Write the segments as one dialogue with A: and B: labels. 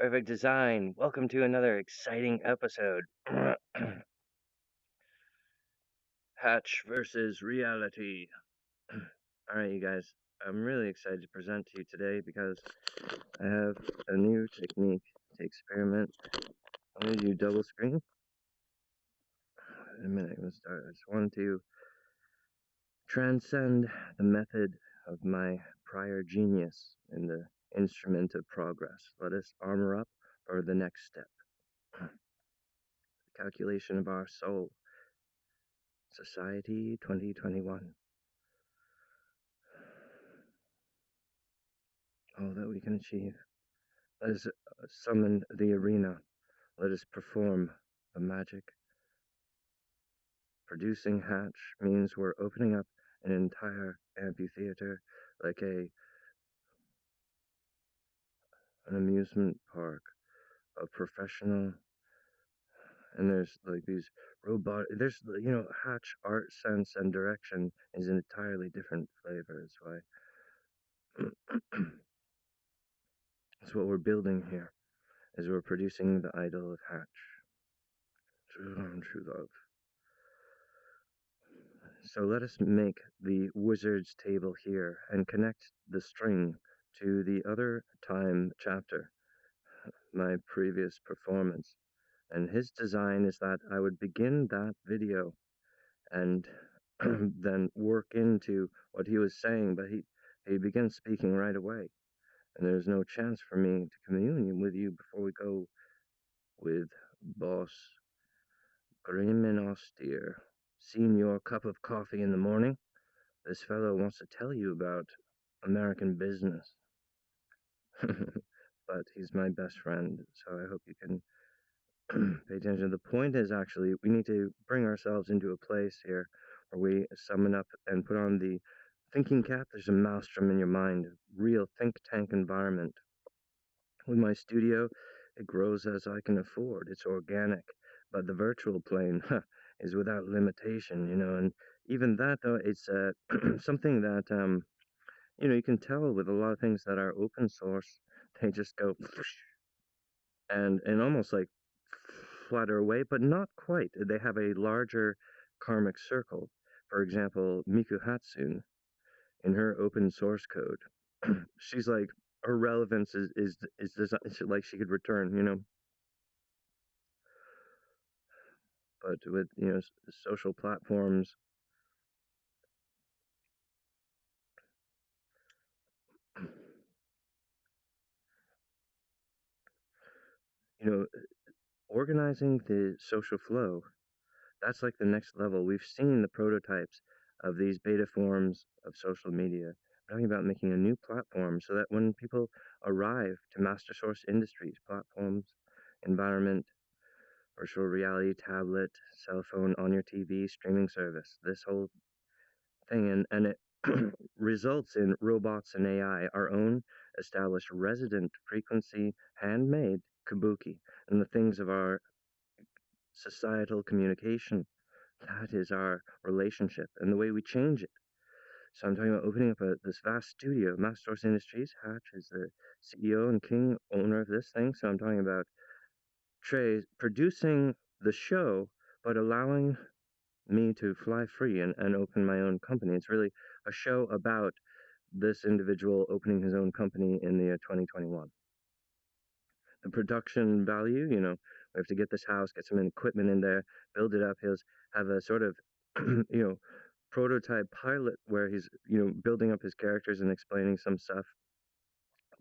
A: Perfect design. Welcome to another exciting episode. Hatch versus reality. All right, you guys. I'm really excited to present to you today because I have a new technique to experiment. I'm going to do double screen. In a minute, I'm going to start. I just wanted to transcend the method of my prior genius in the instrument of progress. Let us armor up for the next step. The calculation of our soul. Society 2021. All that we can achieve. Let us summon the arena. Let us perform the magic. Producing Hatch means we're opening up an entire amphitheater like an amusement park of professional. And there's like these there's, Hatch art sense and direction is an entirely different flavor. That's why. That's what we're building here, is we're producing the idol of Hatch. True love. So let us make the wizard's table here and connect the string to the other time chapter, my previous performance. And his design is that I would begin that video and then work into what he was saying, but he begins speaking right away. And there's no chance for me to commune with you before we go with boss grim and austere. Seen your cup of coffee in the morning? This fellow wants to tell you about American business. But he's my best friend, so I hope you can pay attention. The point is actually we need to bring ourselves into a place here where we summon up and put on the thinking cap. There's a maelstrom in your mind, real think tank environment. With my studio, it grows as I can afford. It's organic, but the virtual plane is without limitation, and even that, though, it's something that, you can tell with a lot of things that are open source, they just go and almost like flutter away, but not quite. They have a larger karmic circle. For example, Miku Hatsune, in her open source code, she's like, her relevance is like she could return. But with social platforms, organizing the social flow, that's like the next level. We've seen the prototypes of these beta forms of social media. I'm talking about making a new platform so that when people arrive to Master Source Industries platforms, environment, virtual reality, tablet, cell phone, on your TV, streaming service, this whole thing, and it results in robots and AI, our own established resident frequency, handmade kabuki, and the things of our societal communication. That is our relationship and the way we change it. So I'm talking about opening up this vast studio. Master Source Industries, Hatch is the CEO and king owner of this thing. So I'm talking about Trey producing the show, but allowing me to fly free and open my own company. It's really a show about this individual opening his own company in the 2021. The production value, we have to get this house, get some equipment in there, build it up. He'll have a sort of, prototype pilot where he's, building up his characters and explaining some stuff.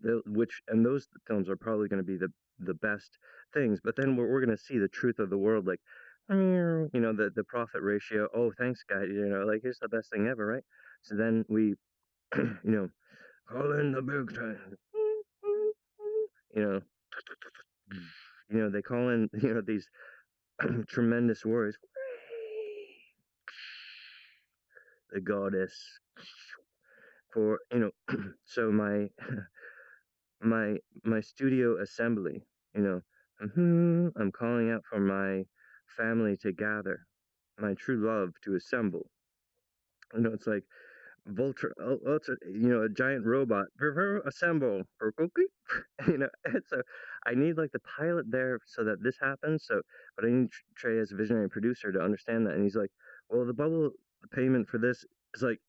A: And those films are probably going to be the best things. But then we're going to see the truth of the world, like, the profit ratio. Oh, thanks, guys. Like, here's the best thing ever, right? So then we, call in the big time. They call in, these tremendous words. The goddess. For, so my studio assembly, I'm calling out for my family to gather, my true love to assemble. It's like Vulture, ultra, a giant robot. Prepare, assemble, or cookie. And so I need like the pilot there so that this happens. So, but I need Trey as a visionary producer to understand that. And he's like, well, the payment for this is like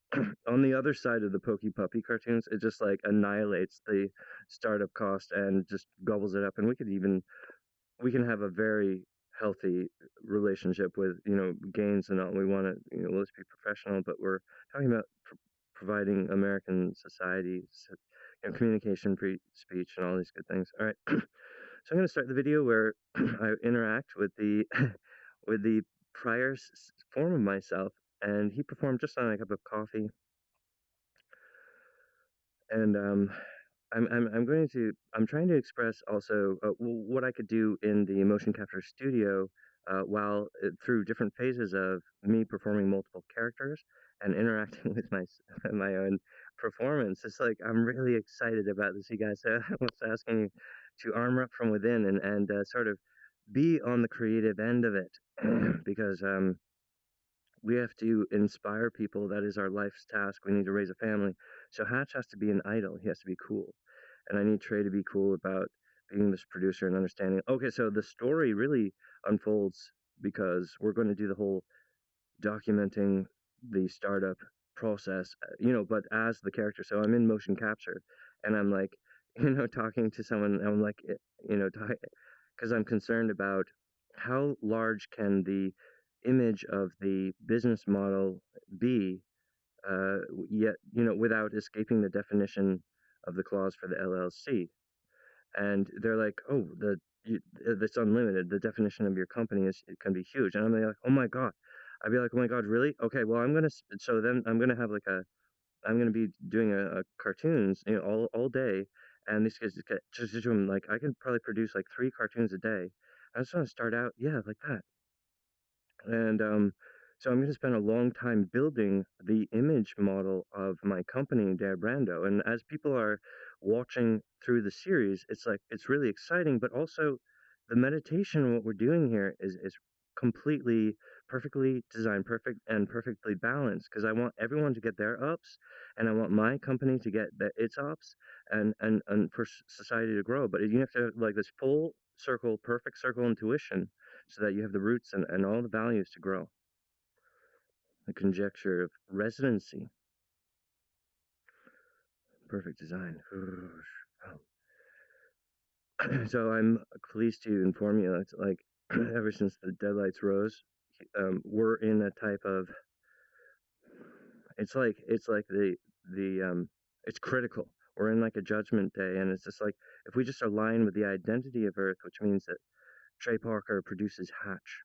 A: on the other side of the Pokey Puppy cartoons. It just like annihilates the startup cost and just gobbles it up. And we can have a very healthy relationship with gains and all. We want to let's be professional, but we're talking about providing American society communication, free speech, and all these good things. All right, so I'm going to start the video where I interact with the with the prior form of myself, and he performed just on a cup of coffee, and I'm trying to express also what I could do in the motion capture studio while through different phases of me performing multiple characters and interacting with my own performance. It's like I'm really excited about this, you guys. I was asking you to armor up from within and sort of be on the creative end of it because we have to inspire people. That is our life's task. We need to raise a family. So Hatch has to be an idol. He has to be cool. And I need Trey to be cool about being this producer and understanding. Okay, so the story really unfolds because we're going to do the whole documenting the startup process, but as the character. So I'm in motion capture and I'm like, talking to someone. And I'm like, because I'm concerned about how large can the image of the business model be, yet, without escaping the definition of the clause for the LLC. And they're like, oh, that's unlimited. The definition of your company it can be huge. And I'm like, oh my god. I'd be like, oh my god, really? Okay, well, so then I'm gonna have I'm gonna be doing a cartoons, all day, and these kids just like I can probably produce like 3 cartoons a day. I just want to start out, yeah, like that. And so I'm going to spend a long time building the image model of my company, Dare Brando. And as people are watching through the series, it's like it's really exciting, but also the meditation, what we're doing here is completely perfectly designed, perfect and perfectly balanced because I want everyone to get their ups and I want my company to get its ups and for society to grow. But you have to have like this full circle, perfect circle intuition so that you have the roots and all the values to grow. The conjecture of residency, perfect design. So I'm pleased to inform you that like ever since the deadlights rose, we're in a type of it's like it's critical. We're in like a judgment day, and it's just like if we just align with the identity of Earth, which means that Trey Parker produces Hatch.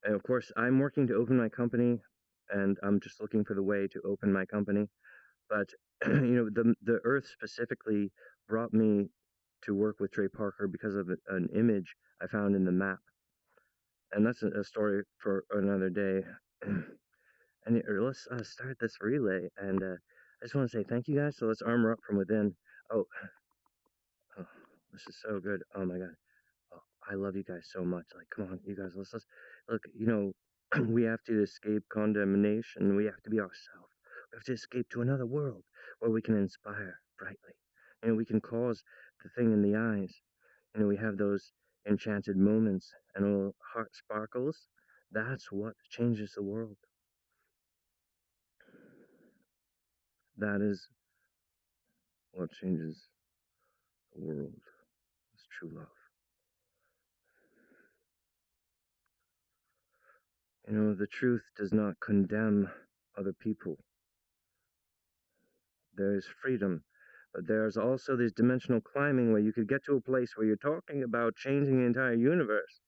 A: And of course, I'm working to open my company, and I'm just looking for the way to open my company. But the Earth specifically brought me to work with Trey Parker because of an image I found in the map, and that's a story for another day. And let's start this relay. And I just want to say thank you guys. So let's armor up from within. Oh, oh, this is so good. Oh my god. Oh, I love you guys so much. Like, come on, you guys, let's look. We have to escape condemnation. We have to be ourselves. We have to escape to another world where we can inspire brightly. We can cause the thing in the eyes. We have those enchanted moments and little heart sparkles. That's what changes the world. That is what changes the world. It's true love. The truth does not condemn other people. There is freedom. But there's also this dimensional climbing where you could get to a place where you're talking about changing the entire universe.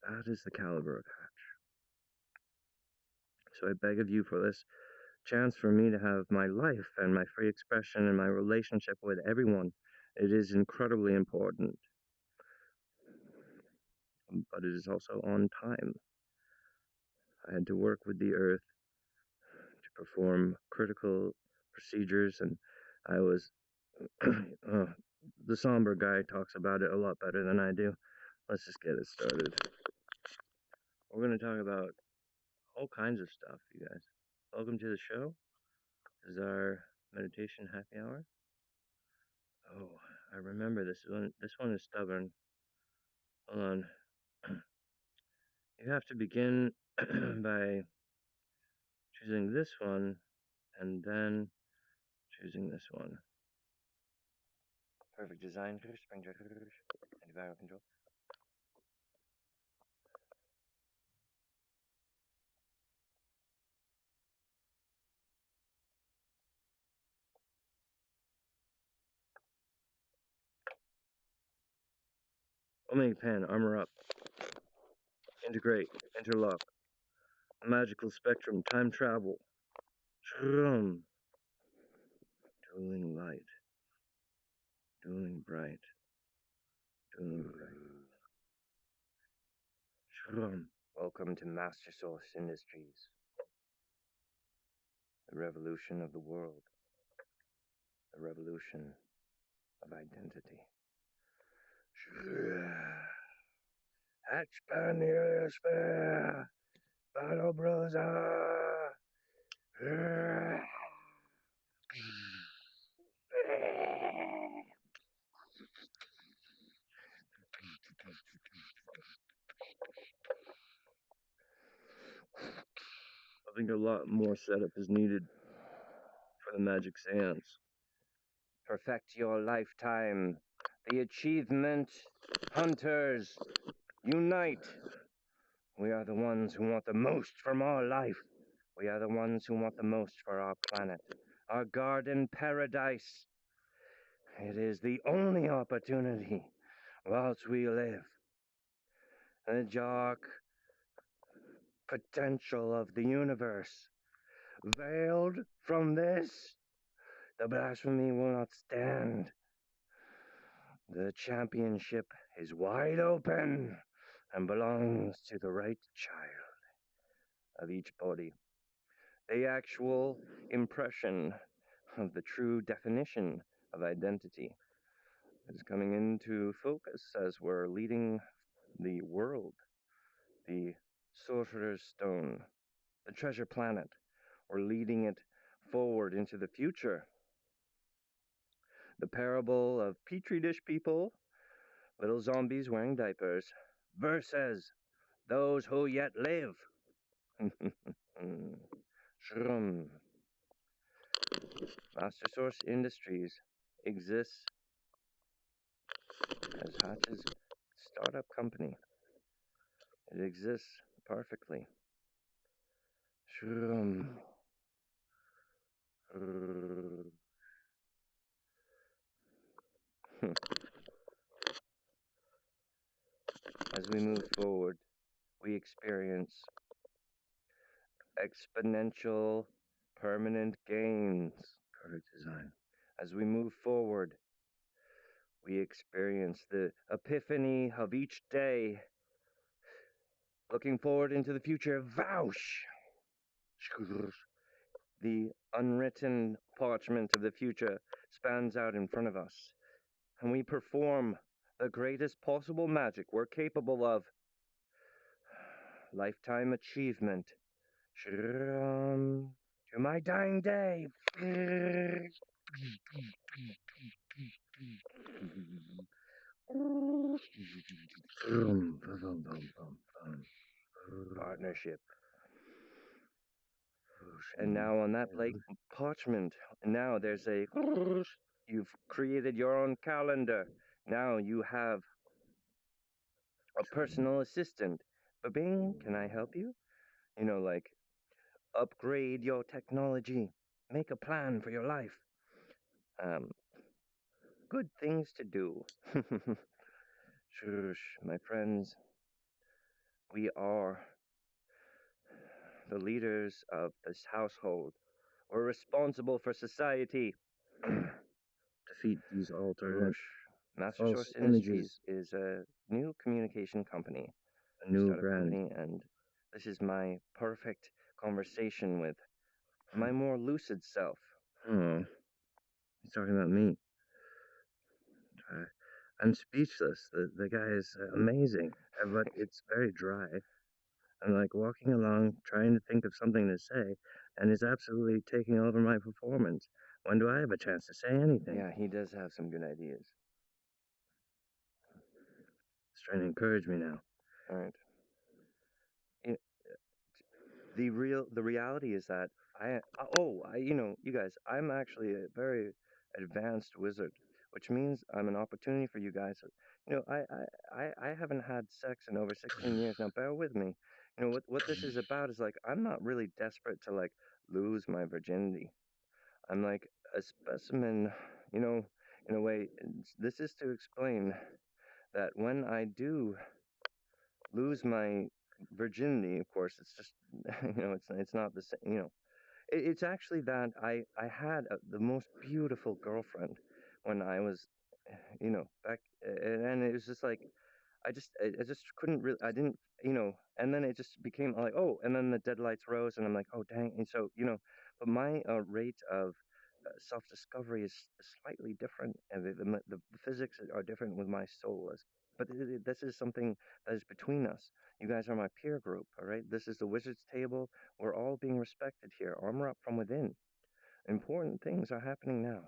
A: That is the caliber of Hatch. So I beg of you for this chance for me to have my life and my free expression and my relationship with everyone. It is incredibly important. But it is also on time. I had to work with the Earth to perform critical procedures, and I was the somber guy talks about it a lot better than I do. Let's just get it started. We're going to talk about all kinds of stuff, you guys. Welcome to the show. This is our meditation happy hour. Oh, I remember this one. This one is stubborn. Hold on. You have to begin by choosing this one and then choosing this one. Perfect design. Spring antiviral control. Omega Pan, armor up. Integrate, interlock. Magical spectrum, time travel. Shroom. Dueling light. Dueling bright. Dueling bright. Shroom. Welcome to Master Source Industries. The revolution of the world. The revolution of identity. Hatch Battle Brosa. I think a lot more setup is needed for the magic seance. Perfect your lifetime. The achievement hunters unite. We are the ones who want the most from our life. We are the ones who want the most for our planet, our garden paradise. It is the only opportunity whilst we live. The dark potential of the universe. Veiled from this, the blasphemy will not stand. The championship is wide open and belongs to the right child of each body. The actual impression of the true definition of identity is coming into focus as we're leading the world, the Sorcerer's Stone, the treasure planet. We're leading it forward into the future. The parable of Petri dish people, little zombies wearing diapers, versus those who yet live. Shroom. Master Source Industries exists as Hatch's startup company. It exists perfectly. Shroom. As we move forward, we experience exponential permanent gains. Perfect design. As we move forward, we experience the epiphany of each day. Looking forward into the future, Vouch! The unwritten parchment of the future spans out in front of us, and we perform the greatest possible magic we're capable of. Lifetime achievement. To my dying day. Partnership. And now on that parchment, now there's a... You've created your own calendar. Now you have a personal assistant. Bing, can I help you? You know, like, upgrade your technology. Make a plan for your life. Good things to do. Shush, my friends. We are the leaders of this household. We're responsible for society. Defeat these alternate Master Source Industries is a new communication company. A new brand. Company, and this is my perfect conversation with my more lucid self. Oh, he's talking about me. I'm speechless. The guy is amazing, but it's very dry. I'm like walking along trying to think of something to say, and it's absolutely taking over my performance. When do I have a chance to say anything?
B: Yeah, he does have some good ideas.
A: It's trying to encourage me now.
B: All right. You the reality is that you guys, I'm actually a very advanced wizard, which means I'm an opportunity for you guys. I haven't had sex in over 16 years now. Bear with me. What this is about is like I'm not really desperate to like lose my virginity. I'm like a specimen, you know, in a way. This is to explain that when I do lose my virginity, of course, it's just it's not the same. It's actually that I had the most beautiful girlfriend when I was, back, and it was just like I just couldn't really, I didn't, and then it just became like, oh, and then the deadlights rose, and I'm like, oh, dang. And so, but my rate of self-discovery is slightly different, and the physics are different with my soul. But this is something that is between us. You guys are my peer group, all right? This is the wizard's table. We're all being respected here. Armor up from within. Important things are happening now.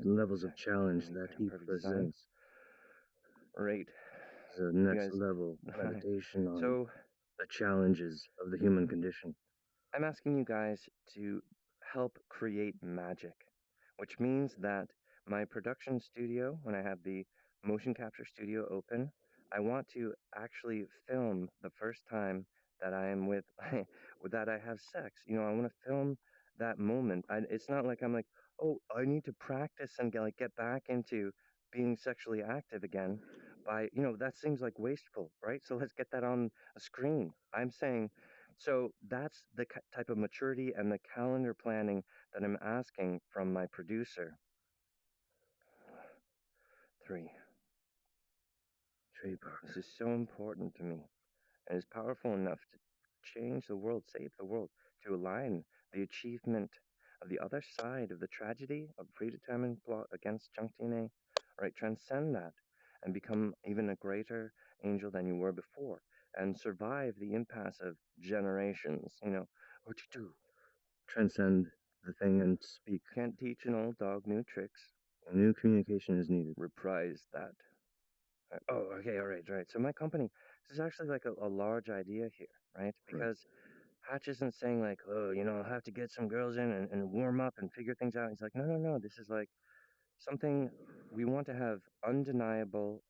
A: The levels of
B: Exactly.
A: challenge
B: Perfect,
A: that he
B: perfect design.
A: presents
B: Right.
A: is a
B: You
A: next
B: guys.
A: level meditation on
B: So
A: the challenges of the human condition.
B: I'm asking you guys to help create magic, which means that my production studio, when I have the motion capture studio open, I want to actually film the first time that I am with, that I have sex. I want to film that moment. It's not like I'm like, oh, I need to practice and get back into being sexually active again. That seems like wasteful, right? So let's get that on a screen. I'm saying so that's the type of maturity and the calendar planning that I'm asking from my producer. Three.
A: Trey
B: This
A: Parker.
B: is so important to me and is powerful enough to change the world, save the world, to align the achievement of the other side of the tragedy of predetermined plot against junk DNA, right? Transcend that and become even a greater angel than you were before and survive the impasse of generations. What you do.
A: Transcend the thing and speak.
B: Can't teach an old dog new tricks.
A: A new communication is needed.
B: Reprise that. Oh, okay, all right, right. So my company, this is actually like a large idea here, right?
A: Right.
B: Because Hatch isn't saying like, oh, I'll have to get some girls in and warm up and figure things out. He's like, no, no, no. This is like something we want to have undeniable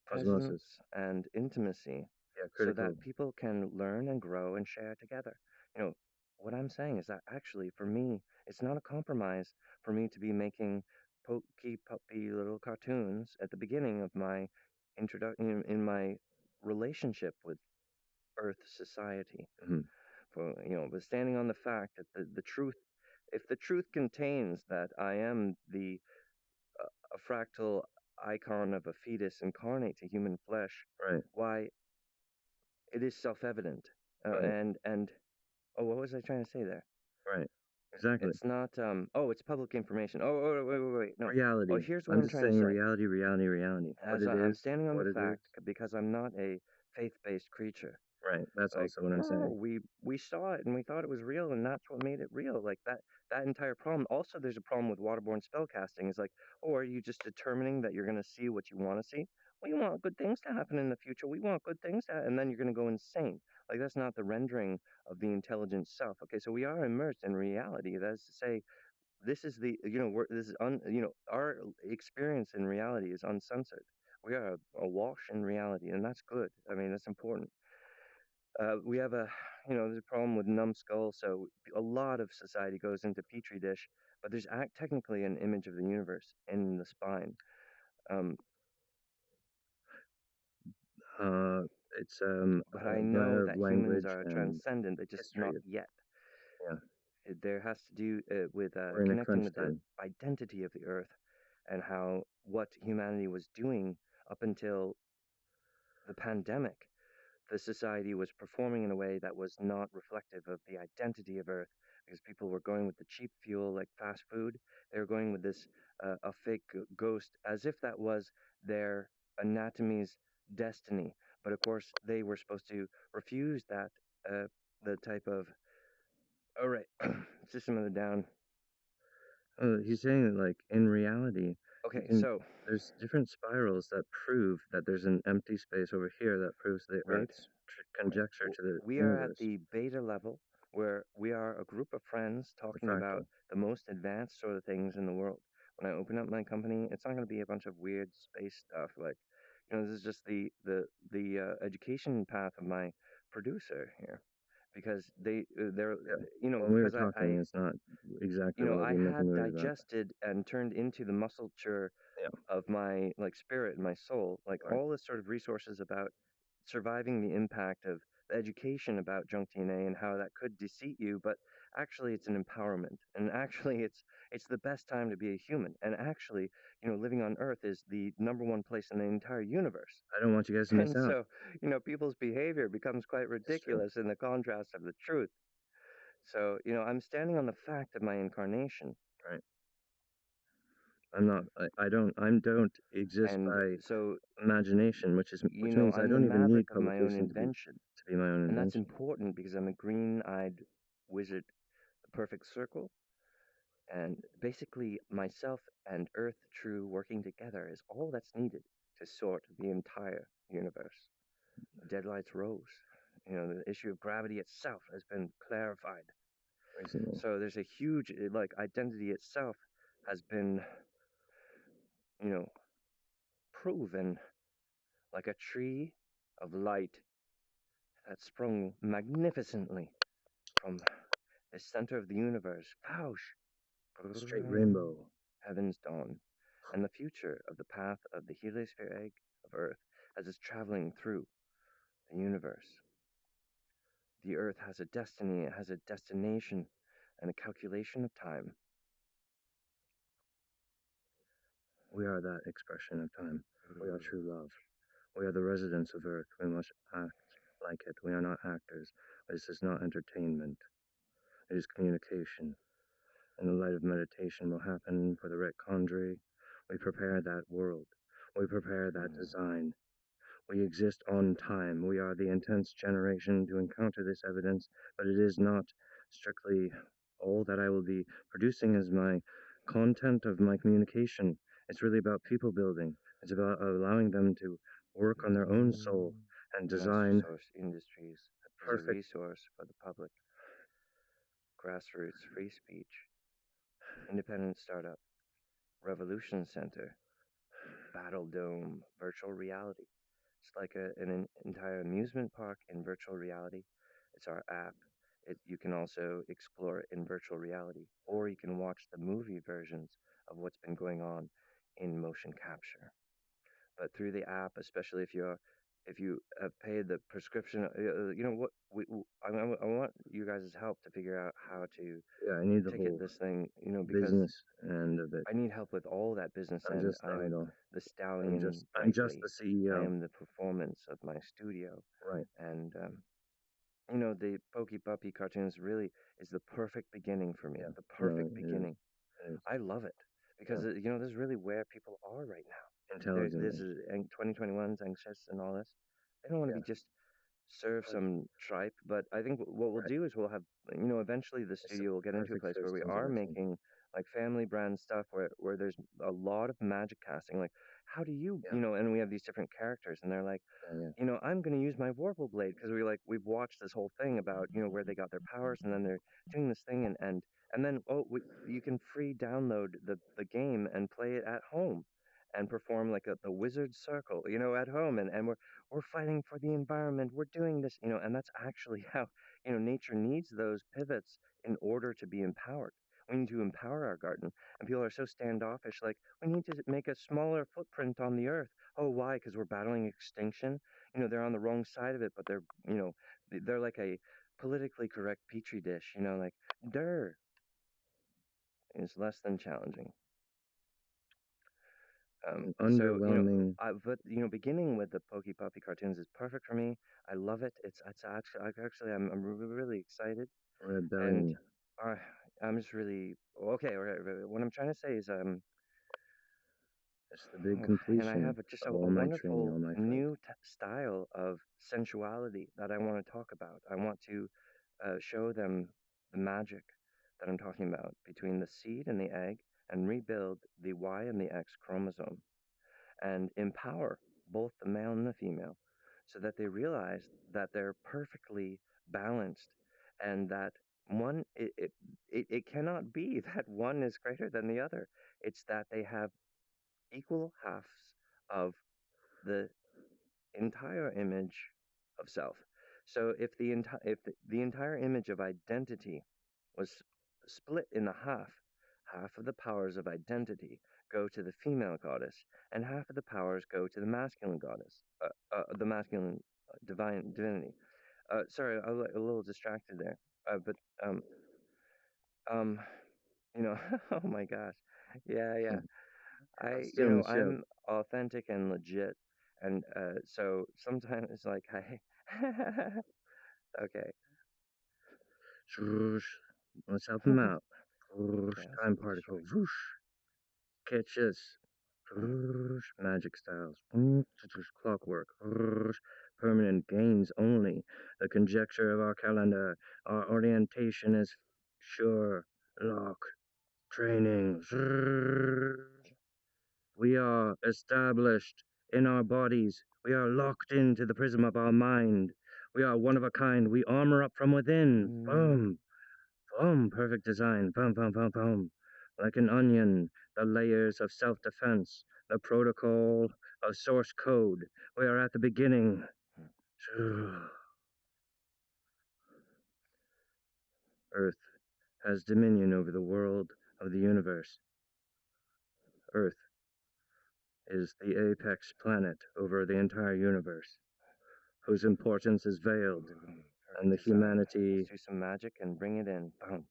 B: presence
A: Osmosis.
B: and intimacy
A: Yeah,
B: so
A: critical.
B: that people can learn and grow and share together. You know, what I'm saying is that actually for me, it's not a compromise for me to be making pokey puppy little cartoons at the beginning of my introduction in my relationship with Earth society.
A: Mm-hmm.
B: But standing on the fact that the truth, if the truth contains that I am a fractal icon of a fetus incarnate to human flesh,
A: Right.
B: why it is self-evident.
A: Right.
B: And oh, what was I trying to say there?
A: Right. Exactly.
B: It's not oh, it's public information. Oh, wait. No. Oh,
A: Reality.
B: here's what
A: I'm
B: I'm
A: just
B: trying to
A: saying
B: say.
A: reality, reality, reality. What
B: As
A: it
B: I'm
A: is,
B: standing on the
A: what it is.
B: fact because I'm not a faith-based creature.
A: Right. That's
B: Like,
A: also what I'm
B: no,
A: saying.
B: we saw it and we thought it was real, and that's what made it real. Like that entire problem. Also, there's a problem with waterborne spellcasting. It's like, oh, are you just determining that you're gonna see what you want to see? We want good things to happen in the future. We want good things to, and then you're gonna go insane. Like that's not the rendering of the intelligent self. Okay, so we are immersed in reality. That is to say, this is the this is our experience in reality is uncensored. We are awash in reality, and that's good. I mean, that's important. We have there's a problem with numbskull, so a lot of society goes into petri dish, but there's technically an image of the universe in the spine. Um,
A: Uh, it's
B: but I
A: a
B: know
A: matter of
B: that humans
A: language
B: are
A: and
B: transcendent, they just not
A: history.
B: yet.
A: Yeah.
B: There has to do with
A: We're in a
B: connecting
A: crunch
B: with the
A: time.
B: identity of the earth and how what humanity was doing up until the pandemic. The society was performing in a way that was not reflective of the identity of Earth because people were going with the cheap fuel like fast food. They were going with this a fake ghost as if that was their anatomy's destiny. But of course, they were supposed to refuse that, uh, the type of, all right, system of the down.
A: He's saying that, like, in reality, you
B: Okay,
A: can
B: so
A: there's different spirals that prove that there's an empty space over here that proves the
B: right,
A: Earth's conjecture to the
B: we are at
A: universe,
B: the beta level where we are a group of friends
A: the
B: talking about
A: fractal.
B: the most advanced sort of things in the world. When I open up my company, it's not going to be a bunch of weird space stuff. Like, this is just the education path of my producer here, because they're,
A: Yeah. When we were
B: because
A: talking, it's not exactly what
B: I
A: we're making
B: had
A: movies about.
B: digested and turned into the musculature
A: Yeah.
B: of my like spirit and my soul, like
A: Right.
B: all this sort of resources about surviving the impact of the education about junk DNA and how that could deceit you, but actually it's an empowerment, and actually it's the best time to be a human, and actually, living on Earth is the number one place in the entire universe.
A: I don't want you guys to miss
B: And
A: out.
B: so, people's behavior becomes quite
A: It's true.
B: ridiculous in the contrast of the truth. So, I'm standing on the fact of my incarnation.
A: Right. I'm not. I don't exist
B: And
A: by
B: so,
A: imagination, which means I
B: I'm the
A: don't even need
B: maverick of my own
A: publication
B: invention.
A: to be my own
B: And that's
A: invention.
B: important because I'm a green eyed wizard, the perfect circle. And basically, myself and Earth True working together is all that's needed to sort the entire universe. Deadlights rose. The issue of gravity itself has been clarified.
A: Recently.
B: So there's a huge, like, identity itself has been, you know, proven like a tree of light that sprung magnificently from the center of the universe. Fausch!
A: Straight rainbow.
B: Heaven's dawn, and the future of the path of the heliosphere egg of Earth as it's traveling through the universe. The Earth has a destiny, it has a destination, and a calculation of time.
A: We are that expression of time. We are true love. We are the residents of Earth. We must act like it. We are not actors. This is not entertainment. It is communication. And the light of meditation will happen for the retcondry. We prepare that world. We prepare that design. We exist on time. We are the intense generation to encounter this evidence, but it is not strictly all that I will be producing as my content of my communication. It's really about people building. It's about allowing them to work on their own soul and
B: Master
A: design
B: Source Industries is a
A: perfect.
B: resource for the public. Grassroots free speech, independent startup, Revolution Center, Battle Dome, virtual reality. It's like an entire amusement park in virtual reality. It's our app. You can also explore it in virtual reality, or you can watch the movie versions of what's been going on in motion capture. But through the app, especially if you have paid the prescription, what I want you guys' help to figure out how to
A: Yeah, I need the
B: ticket
A: whole
B: this thing, because
A: business end of it.
B: I need help with all that business
A: I'm
B: end.
A: just the
B: I'm
A: idol.
B: the
A: I'm just
B: stallion
A: I'm just
B: brightly.
A: the
B: I
A: CEO.
B: am the performance of my studio.
A: Right.
B: And the Pokey Puppy cartoons really is the perfect beginning for me.
A: Yeah.
B: The
A: No,
B: perfect
A: it is.
B: beginning.
A: It is.
B: I love it
A: Yeah.
B: because this is really where people are right now. There's
A: Intelligently.
B: 2021's anxious and all this. They don't want to
A: Yeah.
B: be just serve
A: But
B: some tripe. But I think what we'll
A: right.
B: do is we'll have, eventually the
A: It's the
B: studio will get into a
A: perfect
B: place where we
A: systems
B: are
A: working.
B: making like family brand stuff where there's a lot of magic casting. Like, how do you,
A: Yeah.
B: and we have these different characters, and they're like,
A: Yeah. Yeah.
B: I'm going to use my Warble Blade because we've watched this whole thing about where they got their powers, and then they're doing this thing, and then you can free download the game and play it at home, and perform like the wizard circle, at home, and we're fighting for the environment. We're doing this, and that's actually how nature needs those pivots in order to be empowered. We need to empower our garden, and people are so standoffish. Like, we need to make a smaller footprint on the earth. Oh, why? Because we're battling extinction. They're on the wrong side of it, but they're like a politically correct petri dish. Like, der is less than challenging.
A: An
B: So
A: underwhelming.
B: but beginning with the Pokey Puppy cartoons is perfect for me. I love it. It's actually I'm really excited, and
A: Rebellion.
B: uh, I'm just really okay. All right, what I'm trying to say is
A: It's the big
B: Oh, and I
A: completion
B: have just
A: of
B: a
A: all my training,
B: wonderful
A: all my fight.
B: new style of sensuality that I want to talk about. I want to show them the magic that I'm talking about between the seed and the egg and rebuild the Y and the X chromosome and empower both the male and the female so that they realize that they're perfectly balanced and that one it cannot be that one is greater than the other. It's that they have equal halves of the entire image of self. So if the entire image of identity was split in the half of the powers of identity go to the female goddess, and half of the powers go to the masculine goddess, the masculine divine divinity. Sorry, I was a little distracted there. But um, you know, oh my gosh, yeah, yeah.
A: I'm stealing the show.
B: I'm authentic and legit, and so sometimes it's like, I, okay,
A: Swoosh. Let's help him out.
B: yeah,
A: Swoosh.
B: let's
A: Time
B: do this short.
A: particle. Whoosh. Catch this.
B: Uh,
A: Swoosh. Magic styles. Clockwork. Swoosh. Permanent gains only. The conjecture of our calendar. Our orientation is sure. Lock. Training. We are established in our bodies. We are locked into the prism of our mind. We are one of a kind. We armor up from within.
B: mm,
A: Boom. Boom, perfect design. Boom, boom, boom, boom. Like an onion, the layers of self defense, the protocol of source code. We are at the beginning. Earth has dominion over the world of the universe. Earth is the apex planet over the entire universe, whose importance is veiled, and
B: perfect
A: the
B: design. Let's
A: humanity.
B: do some magic and bring it in. Boom,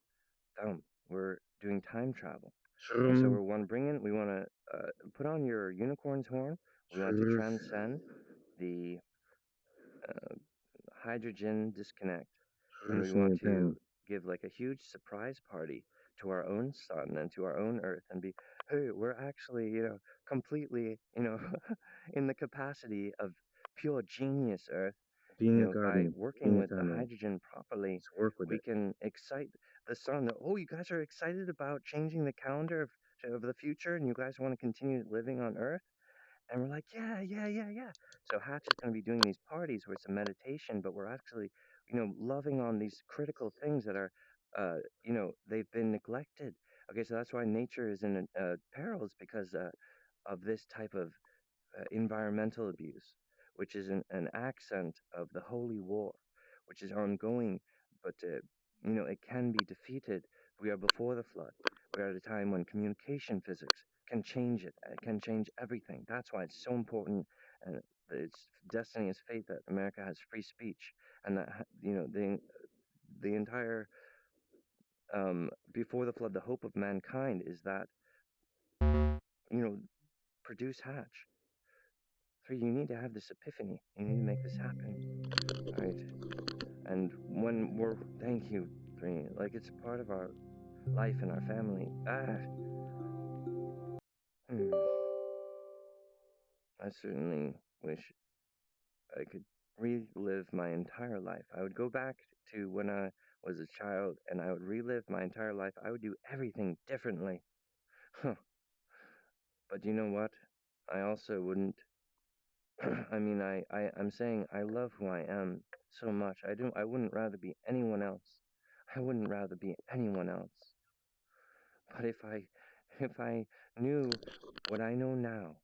B: boom. We're doing time travel, and so
A: Shroom,
B: we want to put on your unicorn's horn. We want to transcend the uh, hydrogen disconnect, and we
A: in
B: want
A: your
B: to
A: pen.
B: give like a huge surprise party to our own sun and to our own earth and be, hey, we're actually, completely, in the capacity of pure genius earth.
A: Being a
B: By
A: garden,
B: working
A: being a
B: with the
A: family.
B: hydrogen properly,
A: Let's work with
B: we
A: it.
B: can excite the sun. Oh, you guys are excited about changing the calendar of the future and you guys want to continue living on earth. And we're like, yeah, yeah, yeah, yeah. So Hatch is going to be doing these parties where it's a meditation, but we're actually, loving on these critical things that are, they've been neglected. Okay, so that's why nature is in perils because of this type of environmental abuse, which is an accent of the holy war, which is ongoing, but it can be defeated. We are before the flood. We are at a time when communication physics can change it. It can change everything. That's why it's so important, and it's destiny, it's fate that America has free speech, and that the entire before the flood, the hope of mankind is that you know produce hatch. Three, you need to have this epiphany. You need to make this happen. All right. And when we're, thank you, three, like it's part of our life and our family. Hmm. I certainly wish I could relive my entire life. I would go back to when I was a child and I would relive my entire life. I would do everything differently. Huh. But you know what? I also wouldn't. I mean, I'm saying I love who I am so much. I wouldn't rather be anyone else. I wouldn't rather be anyone else. But if I knew what I know now,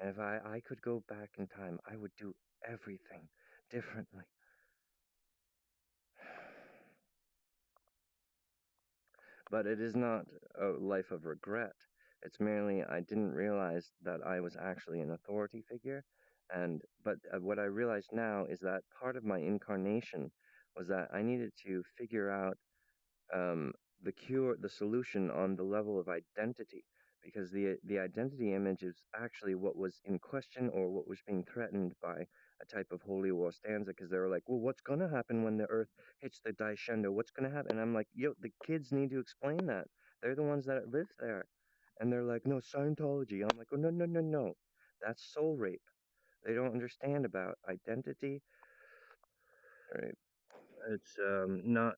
B: and if I could go back in time, I would do everything differently. But it is not a life of regret. It's merely I didn't realize that I was actually an authority figure. But what I realize now is that part of my incarnation was that I needed to figure out um, the solution on the level of identity, because the identity image is actually what was in question or what was being threatened by a type of holy war stanza. Because they were like, well, what's gonna happen when the Earth hits the Daishendo? What's gonna happen? And I'm like, yo, the kids need to explain that. They're the ones that live there, And they're like, no, Scientology. I'm like, oh, no, no, no, no. That's soul rape. They don't understand about identity. Right.
A: It's not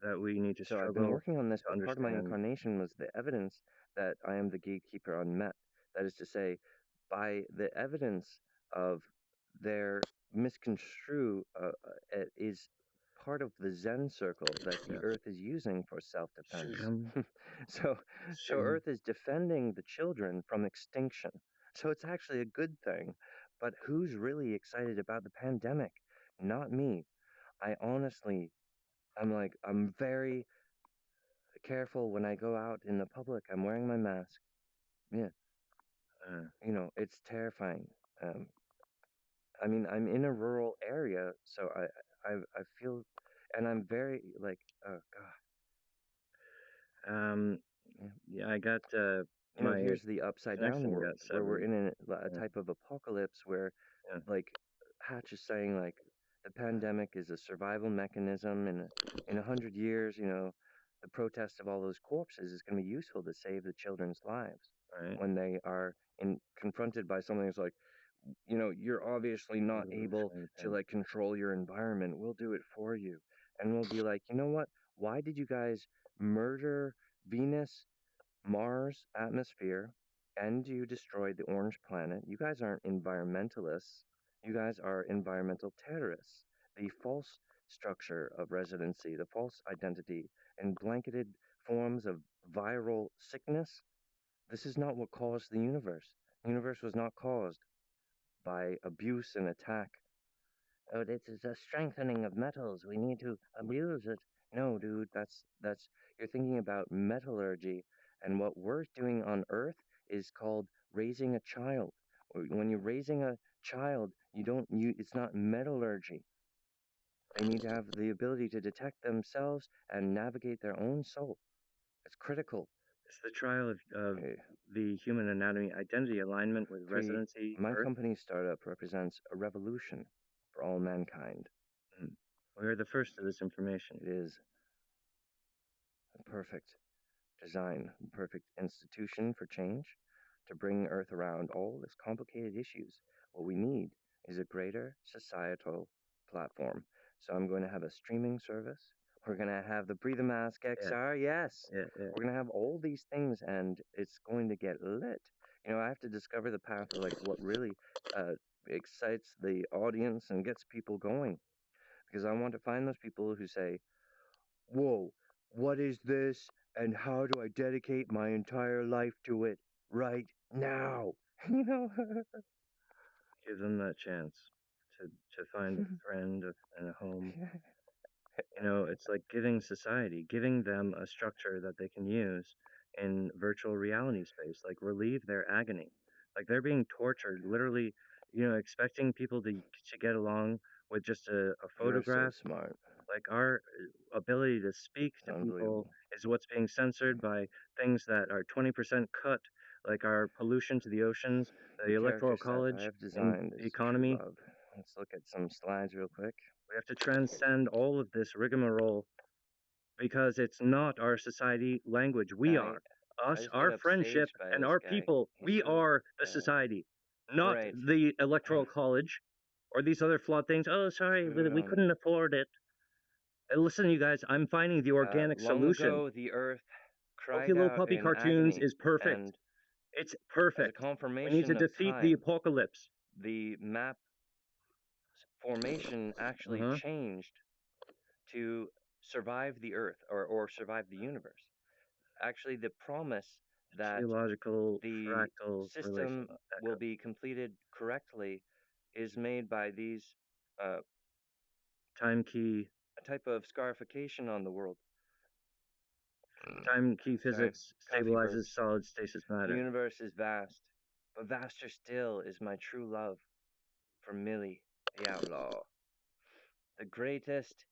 A: that we need to
B: So I've been
A: struggle
B: working on this,
A: to
B: but part of my
A: understand.
B: incarnation was the evidence that I am the gatekeeper unmet. That is to say, by the evidence of their misconstrue is part of the Zen circle that the
A: Yeah.
B: Earth is using for self-defense.
A: Shum,
B: so, so
A: shum.
B: Earth is defending the children from extinction. So it's actually a good thing. But who's really excited about the pandemic? Not me. I honestly, I'm very careful when I go out in the public. I'm wearing my mask. Yeah,
A: Uh,
B: it's terrifying. Um, I mean, I'm in a rural area, so I feel, and I'm very like, oh God,
A: um,
B: yeah.
A: yeah, I got my
B: Here's the upside down
A: connection got
B: world where we're
A: severed.
B: in a
A: Yeah,
B: type of apocalypse where,
A: yeah,
B: like, Hatch is saying, like, the pandemic is a survival mechanism, and in 100 years, the protest of all those corpses is going to be useful to save the children's lives
A: right.
B: when they are confronted by something that's like, you're obviously not able to
A: Evolution.
B: like control your environment. We'll do it for you. And we'll be like, you know what? Why did you guys murder Venus, Mars atmosphere, and you destroyed the orange planet? You guys aren't environmentalists. You guys are environmental terrorists. The false structure of residency, the false identity, and blanketed forms of viral sickness. This is not what caused the universe. The universe was not caused by abuse and attack. Oh, this is a strengthening of metals. We need to abuse it. No, dude, that's you're thinking about metallurgy, and what we're doing on Earth is called raising a child. When you're raising a child, it's not metallurgy. They need to have the ability to detect themselves and navigate their own soul. It's critical.
A: It's the trial of
B: Uh,
A: the human anatomy identity alignment with
B: Three,
A: residency
B: my
A: Earth.
B: company startup represents a revolution for all mankind.
A: Mm. We are the first of this information.
B: It is a perfect design, a perfect institution for change to bring Earth around all its complicated issues. What we need is a greater societal platform. So I'm going to have a streaming service. We're going to have the Breathe Mask
A: Yeah,
B: XR. Yes.
A: yeah, yeah.
B: We're going to have all these things and it's going to get lit. I have to discover the path of like what really excites the audience and gets people going because I want to find those people who say, whoa, what is this? And how do I dedicate my entire life to it right now? You know?
A: Give them that chance to find a friend and a home. It's like giving society, giving them a structure that they can use in virtual reality space, like relieve their agony. Like they're being tortured, literally, expecting people to get along with just a
B: You're so
A: photograph.
B: smart.
A: Like our ability to speak
B: It's
A: to people
B: unbelievable.
A: is what's being censored by things that are 20% cut, like our pollution to the oceans,
B: The
A: the
B: character
A: electoral
B: set I
A: college,
B: have
A: and
B: designed
A: the
B: is true
A: economy.
B: love. Let's look at some slides real quick.
A: We have to transcend all of this rigmarole because it's not our society language. We
B: Guy,
A: are.
B: I
A: Us,
B: just got
A: our friendship,
B: upstaged by
A: and
B: this
A: our
B: guy.
A: people.
B: He's
A: We
B: so.
A: are the society, not
B: Alright.
A: the electoral college or these other flawed things. Oh, sorry,
B: Shoot
A: we
B: 'em.
A: couldn't afford it. Listen, you guys, I'm finding the organic
B: Long
A: solution.
B: ago, the Earth
A: Pokey
B: cried
A: Little
B: out
A: Puppy
B: in
A: Cartoons
B: agony,
A: is perfect.
B: and
A: It's
B: as a
A: perfect. We need to
B: confirmation of
A: defeat the
B: time,
A: apocalypse.
B: the map formation
A: Uh
B: actually
A: huh.
B: changed to survive the Earth or survive the universe. Actually, the promise that
A: Geological
B: the
A: fractal relation.
B: system
A: That
B: will be completed correctly is made by these uh,
A: time key,
B: a type of scarification on the world.
A: time key
B: Sorry,
A: physics
B: coffee
A: stabilizes
B: burps.
A: solid stasis
B: The
A: matter.
B: universe is vast, but vaster still is my true love for Millie, the outlaw. The greatest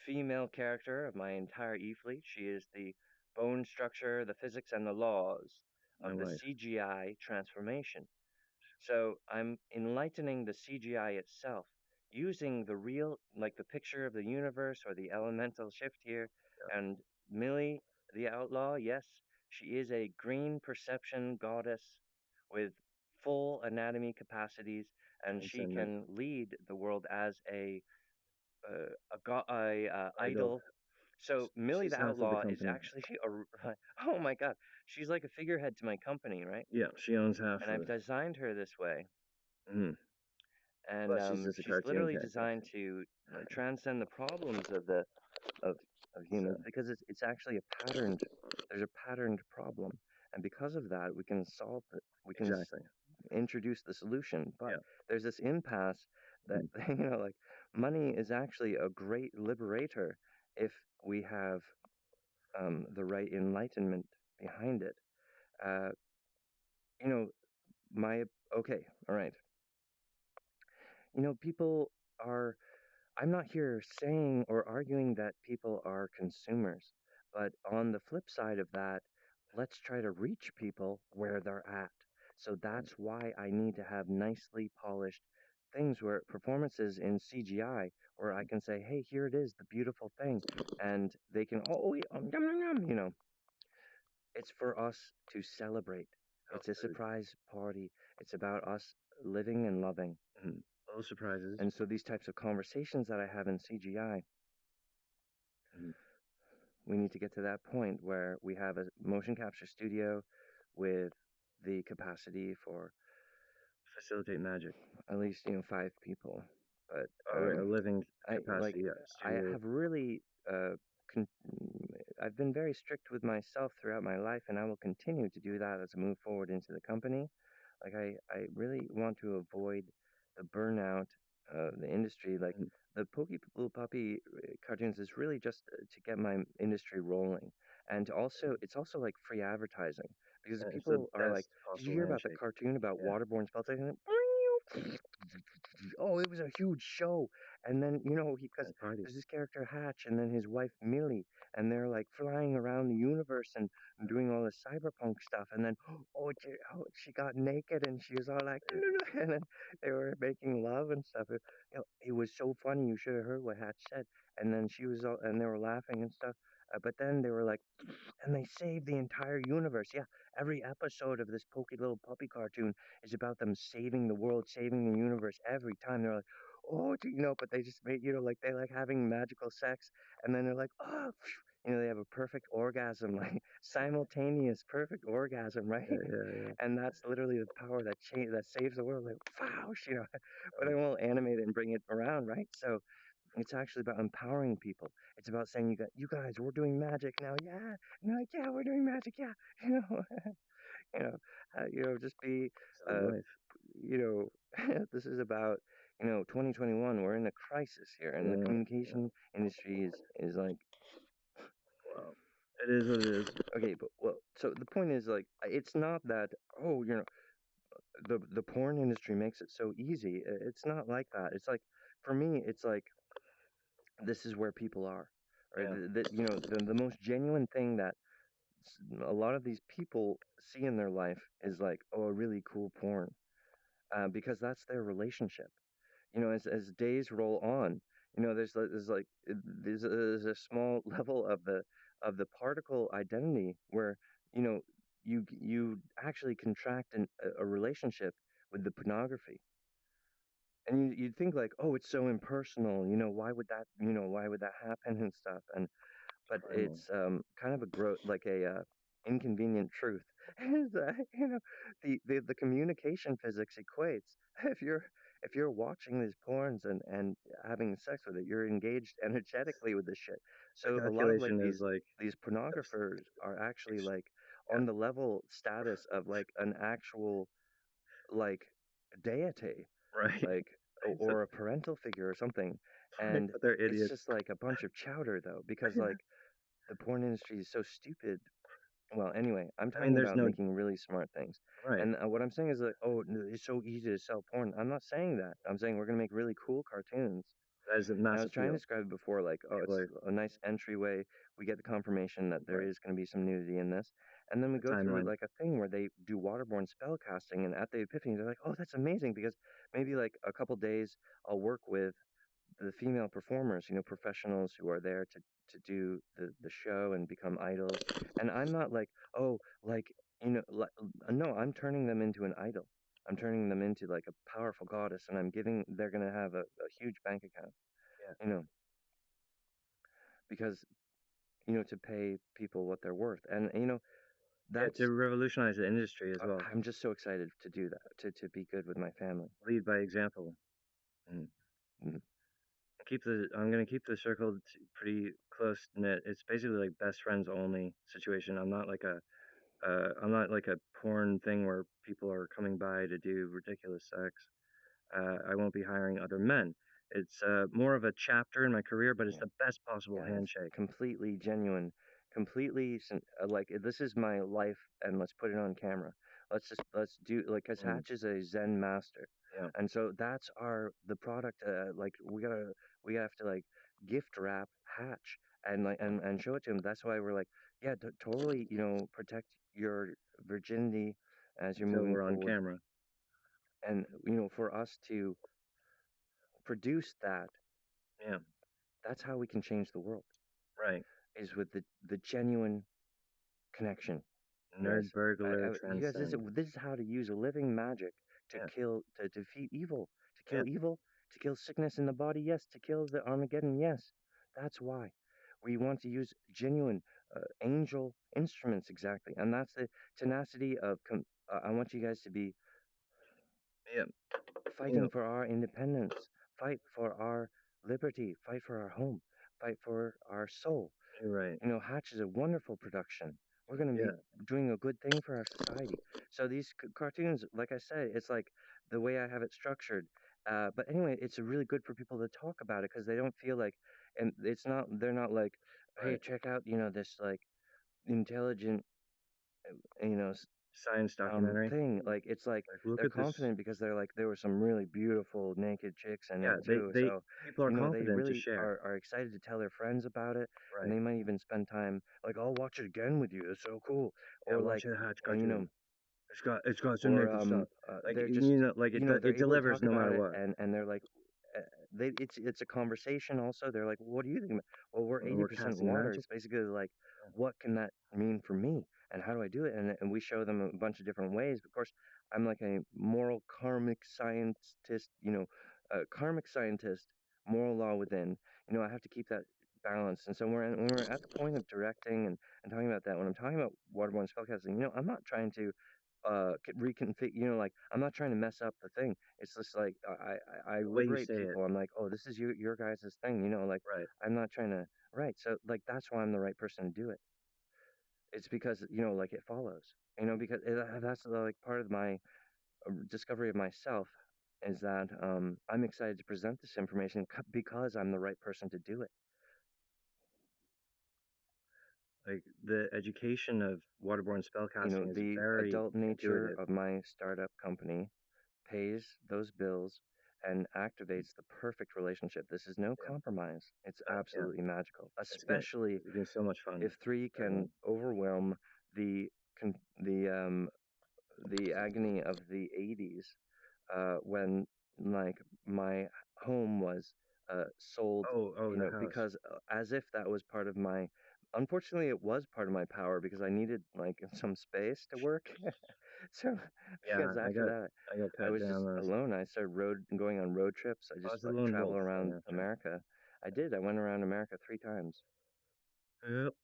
B: female character of my entire E fleet. She is the bone structure, the physics, and the laws
A: My
B: of the
A: wife.
B: CGI transformation. So I'm enlightening the CGI itself using the real, like the picture of the universe or the elemental shift here.
A: Yep.
B: And Millie, the outlaw, yes, She is a green perception goddess with full anatomy capacities, and she
A: Transcendent.
B: can lead the world as
A: Idol.
B: idol. So Millie
A: She's
B: the
A: half of the
B: Outlaw is
A: company.
B: actually oh my god, she's like a figurehead to my company, right?
A: Yeah, she owns half
B: And
A: of
B: I've
A: the.
B: designed her this way,
A: Mm.
B: and
A: But she's just a
B: she's
A: cartoon
B: literally
A: character.
B: designed to transcend the problems of the of of
A: So
B: humans because it's actually a patterned. There's a patterned problem, and because of that, we can solve it. We can
A: exactly.
B: introduce the solution. But
A: Yeah.
B: there's this impasse that
A: Mhm.
B: like money is actually a great liberator if we have the right enlightenment behind it. Uh, you know, my okay, all right. People are. I'm not here saying or arguing that people are consumers, but on the flip side of that, let's try to reach people where they're at. So that's why I need to have nicely polished things where performances in CGI, where I can say, hey, here it is, the beautiful thing. And they can, oh, wait, yum, yum, yum. It's for us to celebrate.
A: Oh,
B: It's a
A: food.
B: surprise party. It's about us living and loving.
A: Mhm. Little surprises.
B: And so these types of conversations that I have in CGI,
A: Mhm.
B: we need to get to that point where we have a motion capture studio with the capacity for
A: Facilitate magic.
B: at least 5 people. But
A: Oh, right, a living
B: I
A: capacity. Yeah,
B: I
A: studio.
B: have really con- I've been very strict with myself throughout my life, and I will continue to do that as I move forward into the company. Like I really want to avoid the burnout of the industry. Like
A: Mhm.
B: the Pokey Little Puppy cartoons is really just to get my industry rolling, and also it's also like free advertising because
A: And it's the
B: people are like,
A: best
B: "Did you
A: possible
B: hear about the
A: handshake.
B: cartoon about
A: Yeah.
B: waterborne spell checking?" Oh, it was a huge show. And then, because
A: And party.
B: there's this character Hatch and then his wife Millie, and they're like flying around the universe and doing all this cyberpunk stuff. And then, she got naked and she was all like, and then they were making love and stuff. It was so funny. You should have heard what Hatch said. And then she was all, and they were laughing and stuff. But then they were like, and they saved the entire universe. Yeah, every episode of this Pokey Little Puppy cartoon is about them saving the world, saving the universe. Every time they're like, oh, but they just made, like they like having magical sex, and then they're like, oh, they have a perfect orgasm, like simultaneous perfect orgasm, right?
A: Yeah, yeah, yeah.
B: And that's literally the power that saves the world. Like, wow, but
A: Um,
B: they won't animate it and bring it around, right? So it's actually about empowering people. It's about saying, you guys, we're doing magic now, yeah. And they're like, yeah, we're doing magic, yeah. You know, you know, just be,
A: so
B: uh,
A: life.
B: this is about, 2021. We're in a crisis here, and the
A: Yeah, yeah.
B: communication industry is like,
A: Wow. It is what it is.
B: okay, but well, so the point is like, it's not that, oh, the porn industry makes it so easy. It's not like that. It's like, for me, it's like this is where people are, right?
A: Yeah.
B: The most genuine thing that a lot of these people see in their life is like, oh, a really cool porn, because that's their relationship. As days roll on, there's a small level of the particle identity where you know you actually contract a relationship with the pornography. And you'd think like, oh, it's so impersonal. Why would that happen and stuff? But
A: Primal.
B: it's kind of like a inconvenient truth. Is that the communication physics equates. If you're if you're watching these porns and having sex with it, you're engaged energetically with this shit.
A: The
B: So a lot of like
A: calculation is like,
B: these pornographers are actually like
A: yeah,
B: on the level status of like an actual like deity,
A: right.
B: like
A: So,
B: or a parental figure or something.
A: right,
B: And
A: but they're
B: it's
A: idiots.
B: just like a bunch of chowder though, because like the porn industry is so stupid. Well, anyway, I'm
A: I mean,
B: talking
A: there's
B: about
A: no
B: making really smart things.
A: right.
B: And what I'm saying is that, oh, no, it's so easy to sell porn. I'm not saying that. I'm saying we're going to make really cool cartoons.
A: That is a
B: And I
A: mass
B: was trying to
A: appeal.
B: describe it before, like, oh,
A: People
B: it's
A: are
B: a nice entryway. We get the confirmation that there
A: right.
B: is going to be some nudity in this. And then we
A: The
B: go through
A: timeline.
B: like a thing where they do waterborne spell casting. And at the epiphany, they're like, oh, that's amazing because maybe like a couple days I'll work with the female performers, professionals who are there to do the show and become idols. And I'm not like, oh, like, no, I'm turning them into an idol. I'm turning them into like a powerful goddess, and they're going to have a huge bank account,
A: Yeah.
B: you know, because, to pay people what they're worth. And,
A: Yeah, to
B: that's,
A: revolutionize the industry as well.
B: I'm just so excited to do that, to be good with my family.
A: Lead by example. Mm.
B: Mm.
A: I'm gonna keep the circle pretty close knit. It's basically like best friends only situation. I'm not like a porn thing where people are coming by to do ridiculous sex. I won't be hiring other men. It's more of a chapter in my career, but it's
B: Yeah.
A: the best possible
B: Yeah, it's
A: handshake.
B: completely genuine, completely like this is my life, and let's put it on camera. Let's do like, 'cause
A: Mm,
B: Hatch is a Zen master,
A: yeah,
B: and so that's the product. Like we have to like gift wrap Hatch and like and show it to him. That's why we're like, yeah, totally, protect your virginity as you're
A: until
B: moving
A: we're on
B: forward,
A: camera.
B: and for us to produce that,
A: Yeah,
B: that's how we can change the world.
A: right.
B: Is with the genuine connection.
A: Nerd
B: Yes,
A: burglar
B: you guys,
A: transcend.
B: this is how to use a living magic
A: Yeah,
B: to defeat evil,
A: yeah.
B: to kill sickness in the body. Yes, to kill the Armageddon. Yes, that's why we want to use genuine angel instruments exactly, and that's the tenacity of. I want you guys to be
A: Yeah, you
B: fighting
A: know,
B: for our independence, fight for our liberty, fight for our home, fight for our soul.
A: you're right.
B: Hatch is a wonderful production. We're going to be
A: Yeah,
B: doing a good thing for our society. So these cartoons, like I said, it's like the way I have it structured. But anyway, it's really good for people to talk about it because they don't feel like, and they're not like, hey,
A: right.
B: check out, this like intelligent, you know,
A: Science documentary.
B: thing. Like it's like
A: Like, look
B: they're
A: at this.
B: confident because they're like there were some really beautiful naked chicks in
A: Yeah,
B: it too.
A: they
B: So
A: people are
B: they
A: confident to
B: really
A: share.
B: are excited to tell their friends about it, and
A: Right.
B: they might even spend time like, I'll watch it again with you. It's so cool.
A: Yeah,
B: Or
A: watch
B: like,
A: the Hatch
B: you know,
A: cartoon. It's got some
B: or
A: naked stuff. Like
B: they're just,
A: like
B: they're
A: it
B: able to
A: delivers
B: talk
A: no
B: about
A: matter
B: it,
A: what.
B: and they're like, uh, it's a conversation also. They're like, what do you think about? Well, we're
A: When we're
B: 80%
A: casting
B: water.
A: magic.
B: It's basically like, what can that mean for me, and how do I do it? And we show them a bunch of different ways. Of course, I'm like a moral karmic scientist, karmic scientist, moral law within. I have to keep that balance. And so when we're at the point of directing and talking about that, when I'm talking about waterborne spellcasting, I'm not trying to reconfigure, like I'm not trying to mess up the thing. It's just like I
A: The way you
B: liberate
A: say it.
B: people. I'm like, oh, this is your guys' thing, like
A: Right.
B: I'm not trying to, right. So like that's why I'm the right person to do it. It's because like it follows, because that's like part of my discovery of myself is that I'm excited to present this information because I'm the right person to do it.
A: Like the education of waterborne spellcasting is
B: The
A: very
B: adult nature
A: intuitive.
B: of my startup company pays those bills and activates the perfect relationship. This is no
A: Yeah.
B: compromise. It's
A: Yeah.
B: absolutely magical,
A: It's
B: especially
A: gonna be so much fun.
B: if three
A: Starting
B: can
A: it.
B: overwhelm the the agony of the 80s, when like my home was sold,
A: Oh, the house.
B: because as if that was part of my. Unfortunately, it was part of my power because I needed like some space to work. So
A: Yeah,
B: because after that,
A: I got
B: I
A: cut
B: was just
A: down those.
B: alone. I started going on road trips. I
A: I
B: just
A: was a
B: like
A: lone
B: travel
A: wolf then
B: around
A: after.
B: America. I did. I went around America 3 times.
A: Yep.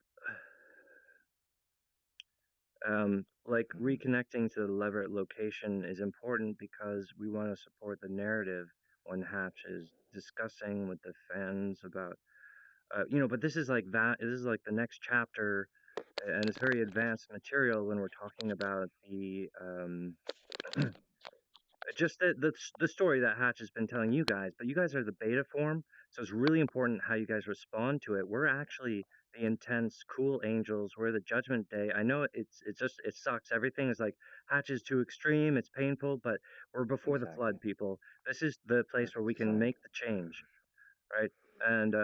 A: Like
B: Hmm.
A: reconnecting to the Leverett location is important because we want to support the narrative when Hatch is discussing with the fans about, but this is like that. This is like the next chapter, and it's very advanced material when we're talking about the just the story that Hatch has been telling you guys, but you guys are the beta form, so it's really important how you guys respond to it. We're actually the intense, cool angels. We're the Judgment Day. I know it's just it sucks. Everything is like Hatch is too extreme. It's painful, but we're before the
B: Exactly.
A: flood, people. This is the place where
B: Perfect
A: we can
B: design.
A: make the change, right? And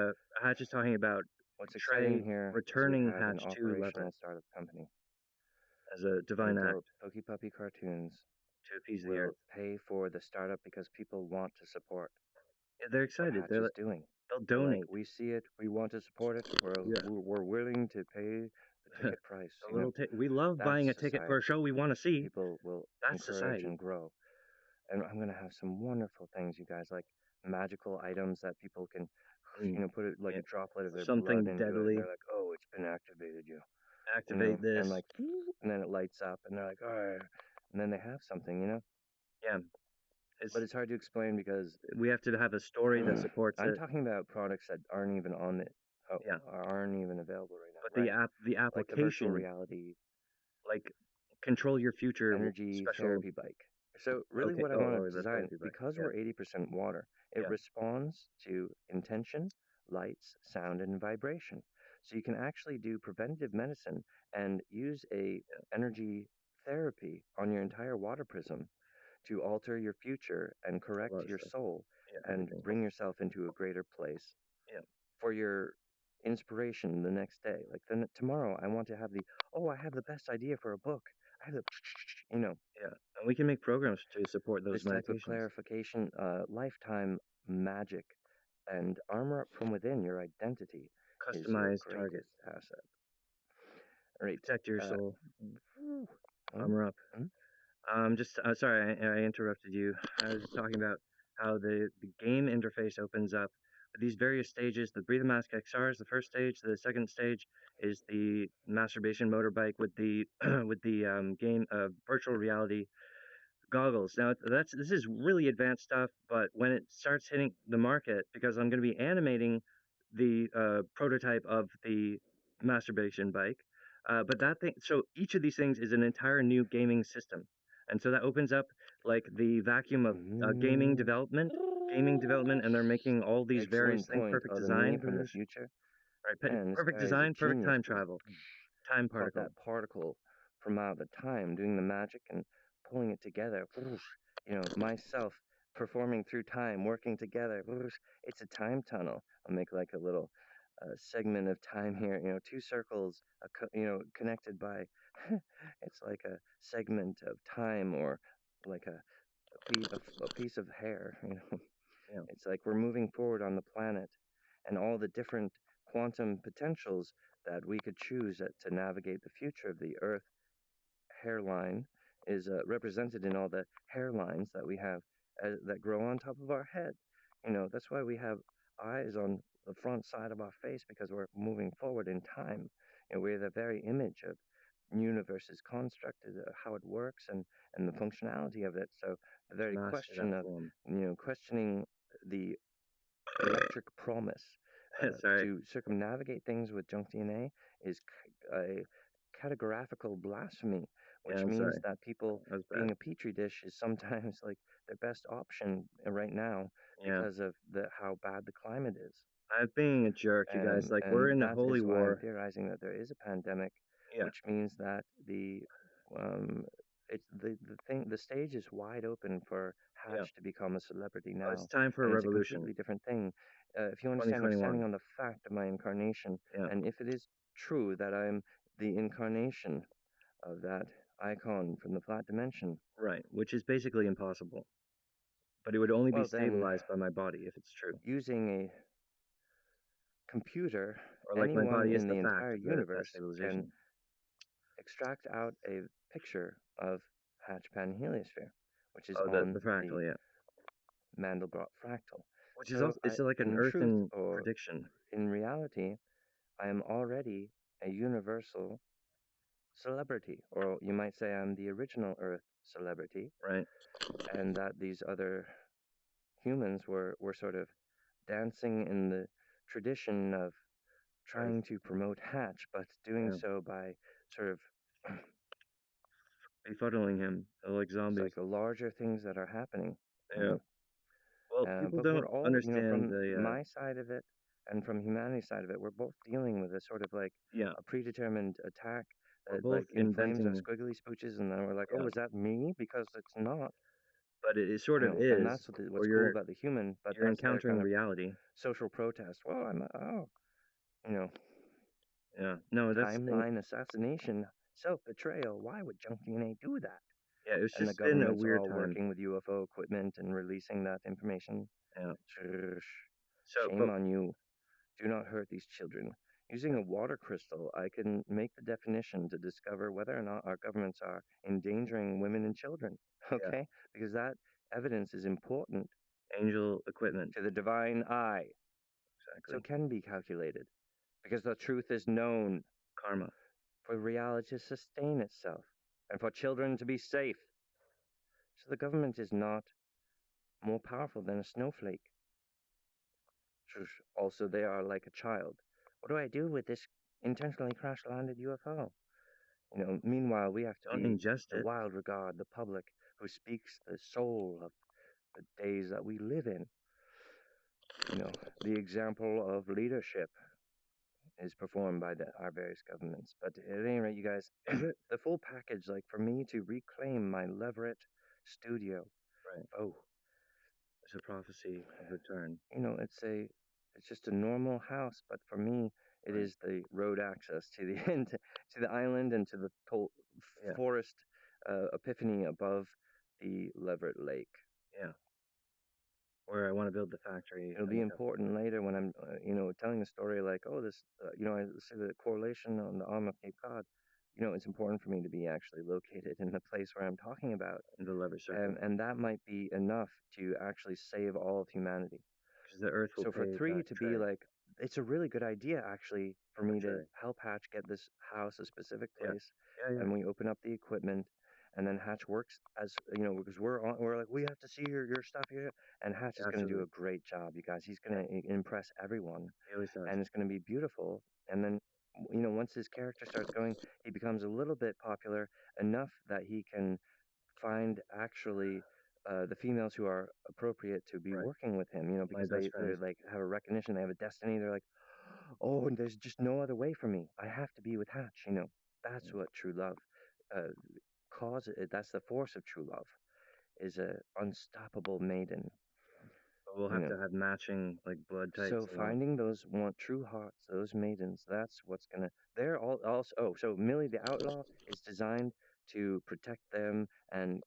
A: Hatch is talking about
B: What's exciting
A: Trey
B: here is we
A: returning
B: have an
A: Hatch to Leverett
B: operational startup company.
A: as a
B: The
A: divine act
B: adult Pokey Puppy cartoons
A: to appease the
B: will
A: earth.
B: pay for the startup because people want to support.
A: they're
B: what
A: excited.
B: Hatch is doing.
A: They'll
B: They're like,
A: donate.
B: we see it, we want to support it,
A: Yeah.
B: we're willing to pay the ticket price.
A: The little we love
B: That's
A: buying a ticket for a
B: society.
A: show we want to see.
B: People will
A: That's
B: encourage
A: society.
B: and grow. And I'm gonna have some wonderful things, you guys, like magical items that people can,
A: Mm,
B: put it like
A: yeah.
B: a droplet of their blood
A: Something
B: into it, and
A: deadly.
B: they're like, oh, it's been activated,
A: Activate
B: and
A: this.
B: like, and then it lights up, and they're like, oh, and then they have something.
A: Yeah.
B: But
A: It's
B: it's hard to explain because
A: we have to have a story that supports
B: I'm
A: it.
B: talking about products that aren't even on it,
A: Yeah.
B: aren't even available right
A: But
B: now, right?
A: the
B: Like the virtual
A: application,
B: reality
A: like control your future
B: energy
A: special.
B: therapy bike. So really
A: Okay.
B: what I
A: Oh,
B: want
A: oh,
B: to
A: the
B: design,
A: therapy bike.
B: because
A: Yeah.
B: we're 80% water, it
A: Yeah.
B: responds to intention, lights, sound, and vibration. So you can actually do preventative medicine and use a
A: Yeah.
B: energy therapy on your entire water prism to alter your future and
A: A lot
B: correct
A: of
B: your
A: stuff.
B: soul
A: Yeah.
B: and
A: Everything.
B: bring yourself into a greater place
A: Yeah.
B: for your inspiration the next day. Like then tomorrow, I want to have I have the best idea for a book. I have the, you know,
A: Yeah. And we can make programs to support those
B: this type of
A: meditations.
B: clarification, lifetime magic, and armor up from within your identity is your
A: Customized target.
B: greatest asset. All right.
A: Protect your
B: Uh,
A: soul.
B: hmm?
A: Armor up.
B: Hmm?
A: Just sorry, I interrupted you. I was talking about how the game interface opens up with these various stages. The Breathe Mask XR is the first stage. The second stage is the masturbation motorbike with the with the game virtual reality goggles. Now this is really advanced stuff, but when it starts hitting the market, because I'm going to be animating the prototype of the masturbation bike, but that thing, so each of these things is an entire new gaming system, and so that opens up like the vacuum of
B: Mm.
A: gaming development, and they're making all these various
B: Excellent
A: things,
B: point.
A: perfect
B: Oh, the me
A: design,
B: from the future.
A: right?
B: Man, this
A: Perfect
B: guy is a
A: design, perfect
B: genius.
A: time travel, time
B: Caught
A: particle.
B: that particle from out of the time, doing the magic and pulling it together. Myself performing through time, working together. It's a time tunnel. I'll make like a little segment of time here. Two circles, connected by. It's like a segment of time, or like a piece of hair.
A: Yeah,
B: It's like we're moving forward on the planet, and all the different quantum potentials that we could choose to navigate the future of the Earth hairline is represented in all the hairlines that we have that grow on top of our head. That's why we have eyes on the front side of our face, because we're moving forward in time. We're the very image of universe's construct, how it works, and the functionality of it. So the
A: to
B: very
A: master that
B: question of
A: form.
B: questioning the electric promise
A: Sorry.
B: to circumnavigate things with junk DNA is a categorical blasphemy,
A: Yeah,
B: which
A: I'm
B: means
A: sorry.
B: that people
A: That was bad.
B: being a petri dish is sometimes like their best option right now
A: Yeah.
B: because of how bad the climate is.
A: I'm being a jerk, you guys. Like, we're
B: And
A: in a
B: that
A: holy
B: is why I'm
A: war.
B: theorizing that there is a pandemic,
A: Yeah.
B: which means that um, the stage is wide open for
A: Yeah.
B: Hatch to become a celebrity
A: Oh, it's
B: now,
A: time for a
B: and it's a
A: revolution.
B: completely different thing. If you understand, we're standing
A: 2021.
B: on the fact of my incarnation,
A: Yeah.
B: and if it is true that I'm the incarnation of that icon from the flat dimension,
A: Right. Which is basically impossible. But it would only be
B: well, then
A: stabilized by my body if it's true.
B: using a computer,
A: Or like my
B: anyone
A: body is
B: in
A: the
B: the
A: fact
B: entire
A: of that
B: universe can
A: stabilization.
B: extract out a picture of Hatch Panheliosphere, which is
A: Oh,
B: on
A: the
B: the
A: fractal, yeah.
B: Mandelbrot fractal.
A: Which is
B: So,
A: also it's like an
B: in truth
A: earthen
B: or
A: prediction,
B: in reality, I am already a universal celebrity, or you might say I'm the original Earth celebrity,
A: right?
B: and that these other humans were sort of dancing in the tradition of
A: Of
B: trying to promote Hatch, but doing
A: yeah,
B: so by sort of
A: befuddling him like
B: it's
A: zombies.
B: like the larger things that are happening, you
A: Yeah.
B: know.
A: Well, people
B: But
A: don't
B: we're all,
A: understand
B: from
A: the
B: my side of it and from humanity's side of it, we're both dealing with a sort of like
A: yeah.
B: a predetermined attack
A: We're
B: that
A: both
B: like inflames our
A: inventing
B: squiggly spooches, and then we're like,
A: yeah,
B: oh, is that me? Because it's not,
A: but it sort of
B: And
A: is,
B: that's
A: or
B: what's cool about the human, but
A: you're
B: that's their
A: encountering
B: kind of
A: reality.
B: social protest. Well, you know,
A: Yeah. No, that's the thing.
B: timeline assassination, self betrayal. Why would junk DNA do that?
A: Yeah, it's
B: and the
A: just been a
B: governments are
A: weird
B: all
A: time.
B: working with UFO equipment and releasing that information.
A: Yeah. So,
B: Shame
A: but
B: on you. Do not hurt these children. Using a water crystal, I can make the definition to discover whether or not our governments are endangering women and children.
A: yeah,
B: Okay? Because that evidence is important
A: angel equipment.
B: to the divine eye. So
A: Exactly.
B: it can be calculated. Because the truth is known
A: Karma.
B: for reality to sustain itself and for children to be safe. So the government is not more powerful than a snowflake. Also, they are like a child. What do I do with this intentionally crash landed UFO? Meanwhile, we have to
A: Don't
B: be
A: ingest
B: the
A: it.
B: wild regard, the public who speaks the soul of the days that we live in. The example of leadership is performed by our various governments. But at any rate, you guys,
A: Is it?
B: the full package, like for me to reclaim my Leverett studio.
A: Right.
B: Oh,
A: It's a prophecy of return.
B: it's just a normal house, but for me, it
A: Right.
B: is the road access to the end, to the island and to the
A: Yeah.
B: forest epiphany above the Leverett Lake.
A: Yeah. Where I want to build the factory
B: It'll be
A: and stuff.
B: important later when I'm, telling a story like, oh, this, I see the correlation on the arm of Cape Cod. It's important for me to be actually located in the place where I'm talking about,
A: In the lever
B: and
A: circle.
B: and that might be enough to actually save all of humanity.
A: Because the earth will
B: So for
A: pay
B: three
A: that
B: to be
A: trade.
B: like, it's a really good idea actually for
A: For
B: me to
A: trade.
B: help Hatch get this house a specific
A: Yeah.
B: place,
A: Yeah. Yeah.
B: and we open up the equipment, and then Hatch works as because we're like we have to see your stuff here, and Hatch is going to do
A: Absolutely.
B: a great job, you guys. He's
A: Yeah.
B: going to impress everyone,
A: He always does.
B: and it's going to be beautiful. And then once his character starts going, he becomes a little bit popular enough that he can find actually the females who are appropriate to be
A: Right.
B: working with him,
A: My
B: because
A: best
B: they're
A: friends.
B: like have a recognition, they have a destiny. They're like, oh, and there's just no other way for me. I have to be with Hatch. That's
A: Yeah.
B: what true love uh, causes. That's the force of true love. Is a unstoppable maiden.
A: But we'll
B: You
A: have
B: know,
A: to have matching like blood
B: So
A: types and all.
B: finding those want true hearts, those maidens, that's what's gonna. They're all also. Oh, so Millie the Outlaw is designed to protect them and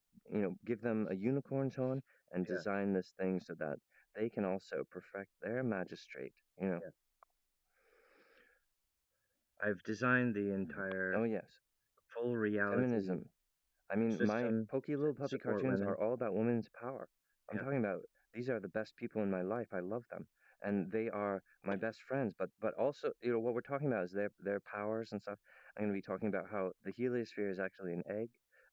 B: give them a unicorn's horn and
A: Yeah.
B: design this thing so that they can also perfect their magistrate.
A: Yeah. I've designed the entire
B: Oh yes,
A: full reality
B: feminism. I mean, my
A: system
B: Pokey Little
A: to
B: Puppy
A: support
B: cartoons
A: women.
B: are all about women's power. I'm
A: Yeah.
B: talking about these are the best people in my life. I love them, and they are my best friends. But also, what we're talking about is their powers and stuff. I'm going to be talking about how the heliosphere is actually an egg,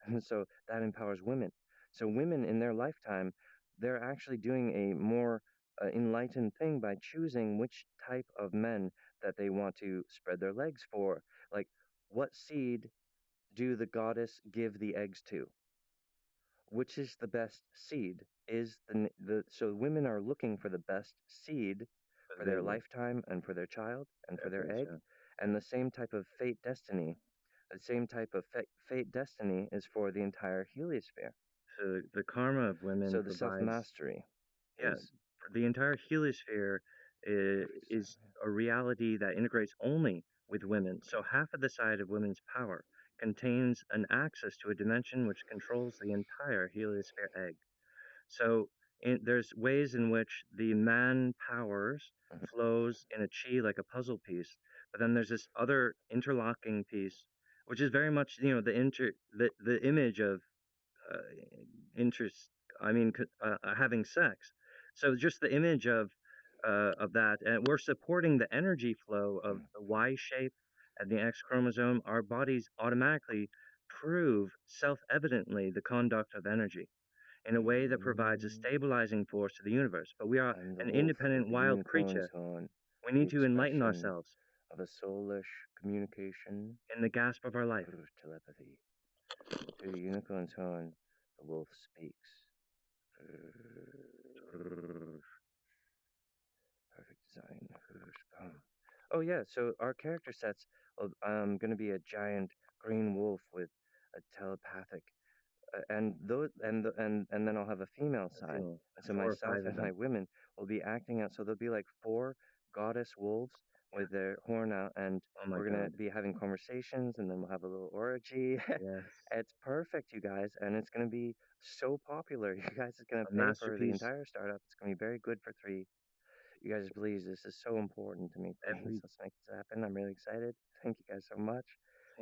B: and so that empowers women. So women in their lifetime, they're actually doing a more enlightened thing by choosing which type of men that they want to spread their legs for. Like, what seed do the goddess give the eggs to? Which is the best seed? Is the so women are looking for the best seed
A: For
B: for
A: the
B: their
A: baby.
B: lifetime and for their child and for their
A: Eggs.
B: egg,
A: Yeah.
B: and the same type of fate destiny, the same type of fate destiny is for the entire heliosphere.
A: So the karma of women
B: So the self
A: provides.
B: mastery
A: Yeah.
B: is
A: The entire heliosphere
B: perfect
A: is
B: design.
A: a reality that integrates only with women. So half of the side of women's power contains an access to a dimension which controls the entire heliosphere egg. So there's ways in which the man powers
B: Mhm.
A: flows in a chi like a puzzle piece, but then there's this other interlocking piece, which is very much the image of uh, interest. I mean, having sex. So just the image of that, and we're supporting the energy flow of
B: Mhm.
A: the Y shape and the X chromosome. Our bodies automatically prove self-evidently the conduct of energy in a way that provides a
B: Mm,
A: stabilizing force to the universe. But we are
B: I'm the
A: an
B: wolf with
A: independent
B: the
A: wild
B: unicorn's
A: creature.
B: horn,
A: We
B: the
A: need to enlighten
B: expression
A: ourselves
B: of a soulish communication,
A: in the gasp of our life.
B: telepathy. Through the unicorn's horn, the wolf speaks. Perfect design. Oh yeah, so our character sets going to be a giant green wolf with a telepathic, and those and then I'll have a female
A: A
B: side.
A: female,
B: And so
A: 4 or
B: myself
A: 5 of
B: and my
A: them.
B: women will be acting out. So there'll be like four goddess wolves with their horn out, and
A: Oh my
B: we're gonna
A: God.
B: be having conversations, and then we'll have a little orgy.
A: Yes.
B: It's perfect, you guys, and it's gonna be so popular. You guys is gonna
A: A
B: pay for the
A: masterpiece.
B: entire startup. It's gonna be very good for three. You guys, please, this is so important to me. Please,
A: Every
B: let's make this happen. I'm really excited. Thank you guys so much.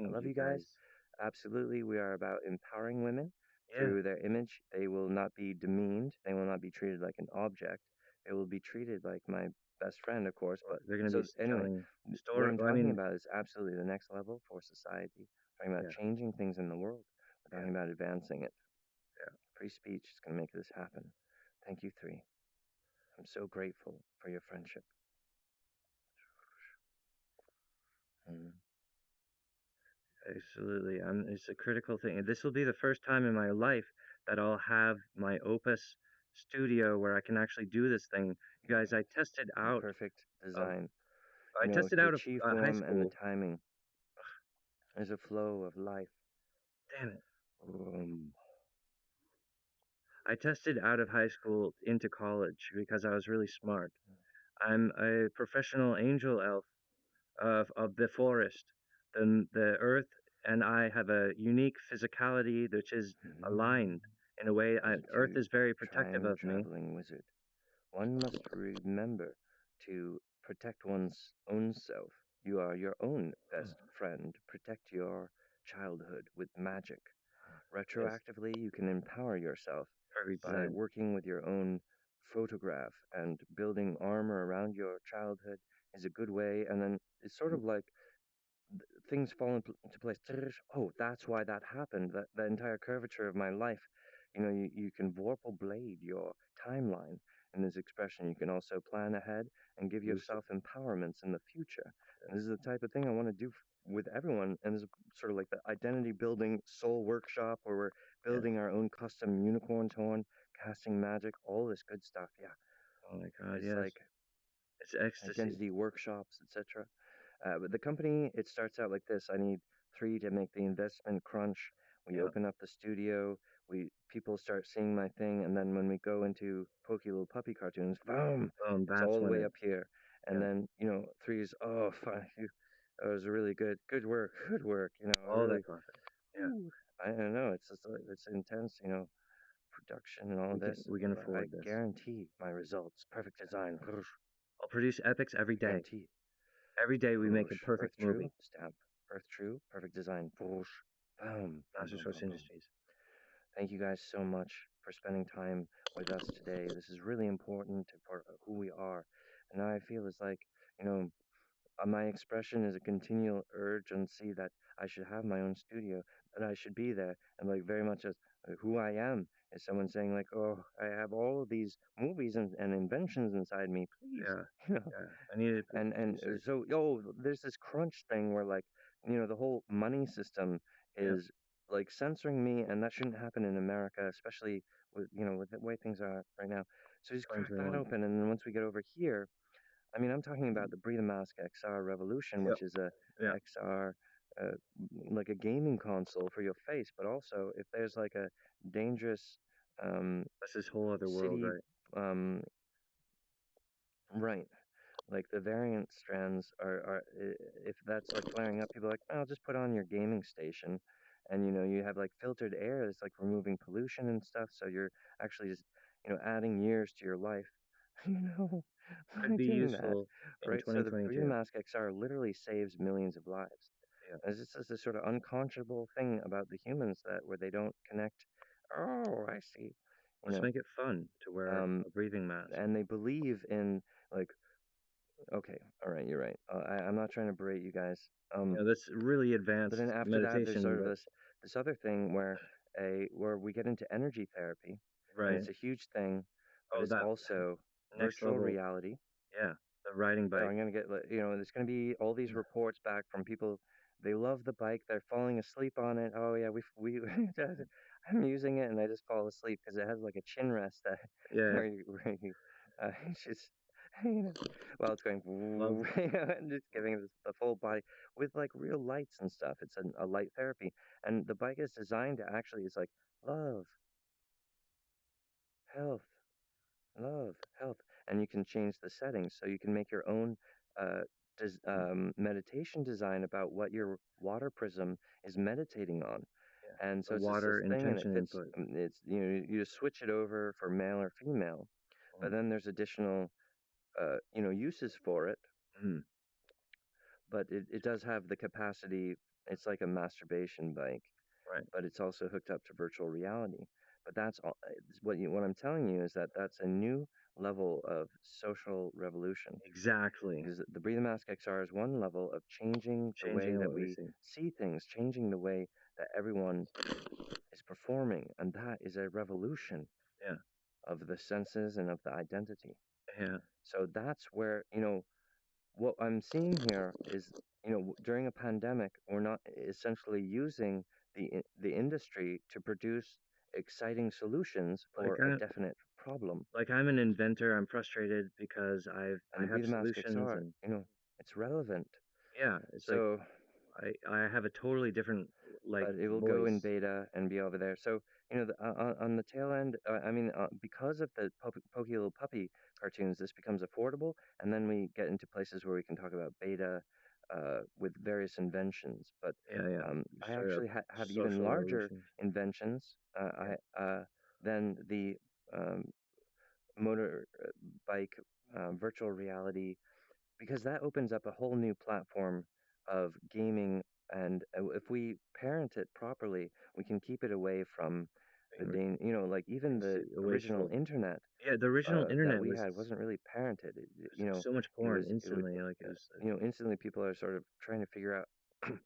B: I
A: Thank
B: love
A: you
B: you guys.
A: guys.
B: Absolutely, we are about empowering women
A: Yeah.
B: through their image. They will not be demeaned. They will not be treated like an object. They will be treated like my best friend, of course.
A: Well,
B: But
A: they're gonna be
B: so anyway,
A: telling
B: what
A: story.
B: I'm
A: Well, I
B: talking
A: mean,
B: about is absolutely the next level for society. I'm talking about
A: yeah,
B: changing things in the world. We're
A: yeah,
B: talking about advancing it.
A: yeah.
B: Free speech is going to make this happen. Thank you, three. I'm so grateful for your friendship. Mm.
A: Absolutely. It's a critical thing. And this will be the first time in my life that I'll have my Opus studio where I can actually do this thing. You guys,
B: The perfect
A: of,
B: design.
A: I tested
B: The
A: out of
B: chi
A: high
B: form and the
A: school.
B: timing is a flow of life.
A: Damn it.
B: Um,
A: I tested out of high school into college because I was really smart. I'm a professional angel elf of the forest. The earth and I have a unique physicality which is aligned in a way.
B: as a
A: Earth is very protective
B: time
A: of me.
B: traveling wizard, one must remember to protect one's own self. You are your own best friend. Protect your childhood with magic.
A: Yes,
B: Retroactively, you can empower yourself
A: perfect
B: by
A: design.
B: working with your own photograph, and building armor around your childhood is a good way. And then it's sort
A: Mm,
B: of like things fall into place. Oh, that's why that happened. That the entire curvature of my life. You can Vorpal blade your timeline in this expression. You can also plan ahead and give
A: Lucid.
B: yourself empowerments in the future. And this
A: Yes,
B: is the type of thing I want to do with everyone. And this is sort of like the identity building soul workshop where we're
A: yes.
B: building our own custom unicorn horn, casting magic, all this good stuff. Yeah,
A: Oh my God,
B: it's
A: yes.
B: like
A: It's ecstasy.
B: identity workshops, etc. But the company, it starts out like this. I need three to make the investment crunch. We
A: Yeah.
B: open up the studio. People start seeing my thing, and then when we go into Pokey Little Puppy cartoons, boom, it's
A: That's
B: all the
A: when
B: way
A: it.
B: up here. And
A: Yeah.
B: then three is fine. That was really good work, good work.
A: All the
B: Really,
A: profit. Yeah.
B: whew, I don't know. It's just it's intense. Production and all
A: We
B: of
A: can
B: this.
A: we can
B: But I
A: afford this.
B: guarantee my results. Perfect design.
A: I'll produce epics every day.
B: Guarantee.
A: Every day we make a
B: Earth
A: perfect
B: True,
A: movie.
B: stamp. Earth True, perfect design. Boom, boom,
A: Master
B: boom,
A: Source
B: boom, boom.
A: Industries.
B: Thank you guys so much for spending time with us today. This is really important for who we are. And I feel it's like, you know, my expression is a continual urgency that I should have my own studio, that I should be there, and like very much as who I am is someone saying like, oh, I have all of these movies and inventions inside me, please,
A: Yeah.
B: you know,
A: Yeah. I needed
B: and
A: producers.
B: so there's this crunch thing where like the whole money system
A: Yeah.
B: is like censoring me, and that shouldn't happen in America, especially with the way things are right now. So just crack that
A: 2021.
B: open, and then once we get over here, I mean, I'm talking about the Breathe Mask XR Revolution,
A: Yep.
B: which is a
A: Yeah.
B: XR, uh, like a gaming console for your face, but also if there's like a dangerous um,
A: That's this whole other world,
B: city,
A: right?
B: um, right? Like the variant strands if that's like flaring up, people are like, oh, just put on your gaming station, and you have like filtered air that's like removing pollution and stuff, so you're actually just adding years to your life, you know,
A: Could
B: by
A: be
B: doing that,
A: useful in
B: right? So the Breathe
A: 2022.
B: Mask XR literally saves millions of lives.
A: Yeah.
B: And it's just this sort of unconscionable thing about the humans that where they don't connect. Oh, I see, you
A: Let's
B: know,
A: make it fun to wear
B: um,
A: a breathing mask.
B: and they believe in like okay, all right, you're right. I'm not trying to berate you guys.
A: That's really
B: But then
A: advanced
B: after that, there's
A: meditation,
B: sort of
A: but
B: this other thing where we get into energy therapy, and
A: right.
B: it's a huge thing, but
A: Oh,
B: it's
A: that
B: also
A: next
B: virtual
A: level.
B: reality.
A: Yeah. The riding bike.
B: I'm gonna get there's gonna be all these reports back from people. They love the bike. They're falling asleep on it. Oh yeah, we I'm using it and I just fall asleep because it has like a chin rest that
A: Yeah.
B: where you it's just you know well it's going
A: Love.
B: and just giving it the full body with like real lights and stuff. It's a light therapy, and the bike is designed to actually it's like love, health, love, health, and you can change the settings so you can make your own uh, meditation design about what your water prism is meditating on.
A: Yeah.
B: And
A: The
B: so it's just
A: water
B: this thing, and it
A: intention
B: fits.
A: input.
B: It's you just switch it over for male or female, but
A: Mm.
B: then there's additional uses for it.
A: Mm.
B: But it does have the capacity. It's like a masturbation bike,
A: Right.
B: but it's also hooked up to virtual reality. But that's all. What I'm telling you is that that's a new level of social revolution,
A: Exactly.
B: because the Breathe Mask XR is one level of changing the way
A: Changing
B: that
A: what we
B: we
A: see.
B: see things, changing the way that everyone is performing, and that is a revolution
A: Yeah.
B: of the senses and of the identity.
A: Yeah.
B: So that's where, what I'm seeing here is, during a pandemic, we're not essentially using the industry to produce exciting solutions
A: Like
B: for a
A: I
B: definite problem.
A: like I'm an inventor. I'm frustrated because
B: And
A: I
B: the
A: have
B: Breathe Mask
A: solutions
B: XR,
A: and
B: it's relevant.
A: yeah, it's like
B: So,
A: I have a totally different like
B: but it will go in
A: voice.
B: beta and be over there. So, on the tail end, I mean, because of the Pokey Little Puppy cartoons, this becomes affordable, and then we get into places where we can talk about beta with various inventions. But
A: Yeah, yeah. You
B: I
A: start a
B: actually have even
A: social
B: larger
A: revolution.
B: inventions
A: Yeah.
B: than the um, motor bike virtual reality, because that opens up a whole new platform of gaming. And if we parent it properly, we can keep it away from the
A: Being
B: like even the original
A: wasteful.
B: internet
A: Yeah, the original
B: that
A: internet
B: we
A: was
B: had wasn't really parented.
A: so much
B: It
A: porn
B: was it was
A: instantly. Like it was
B: instantly people are sort of trying to figure out
A: the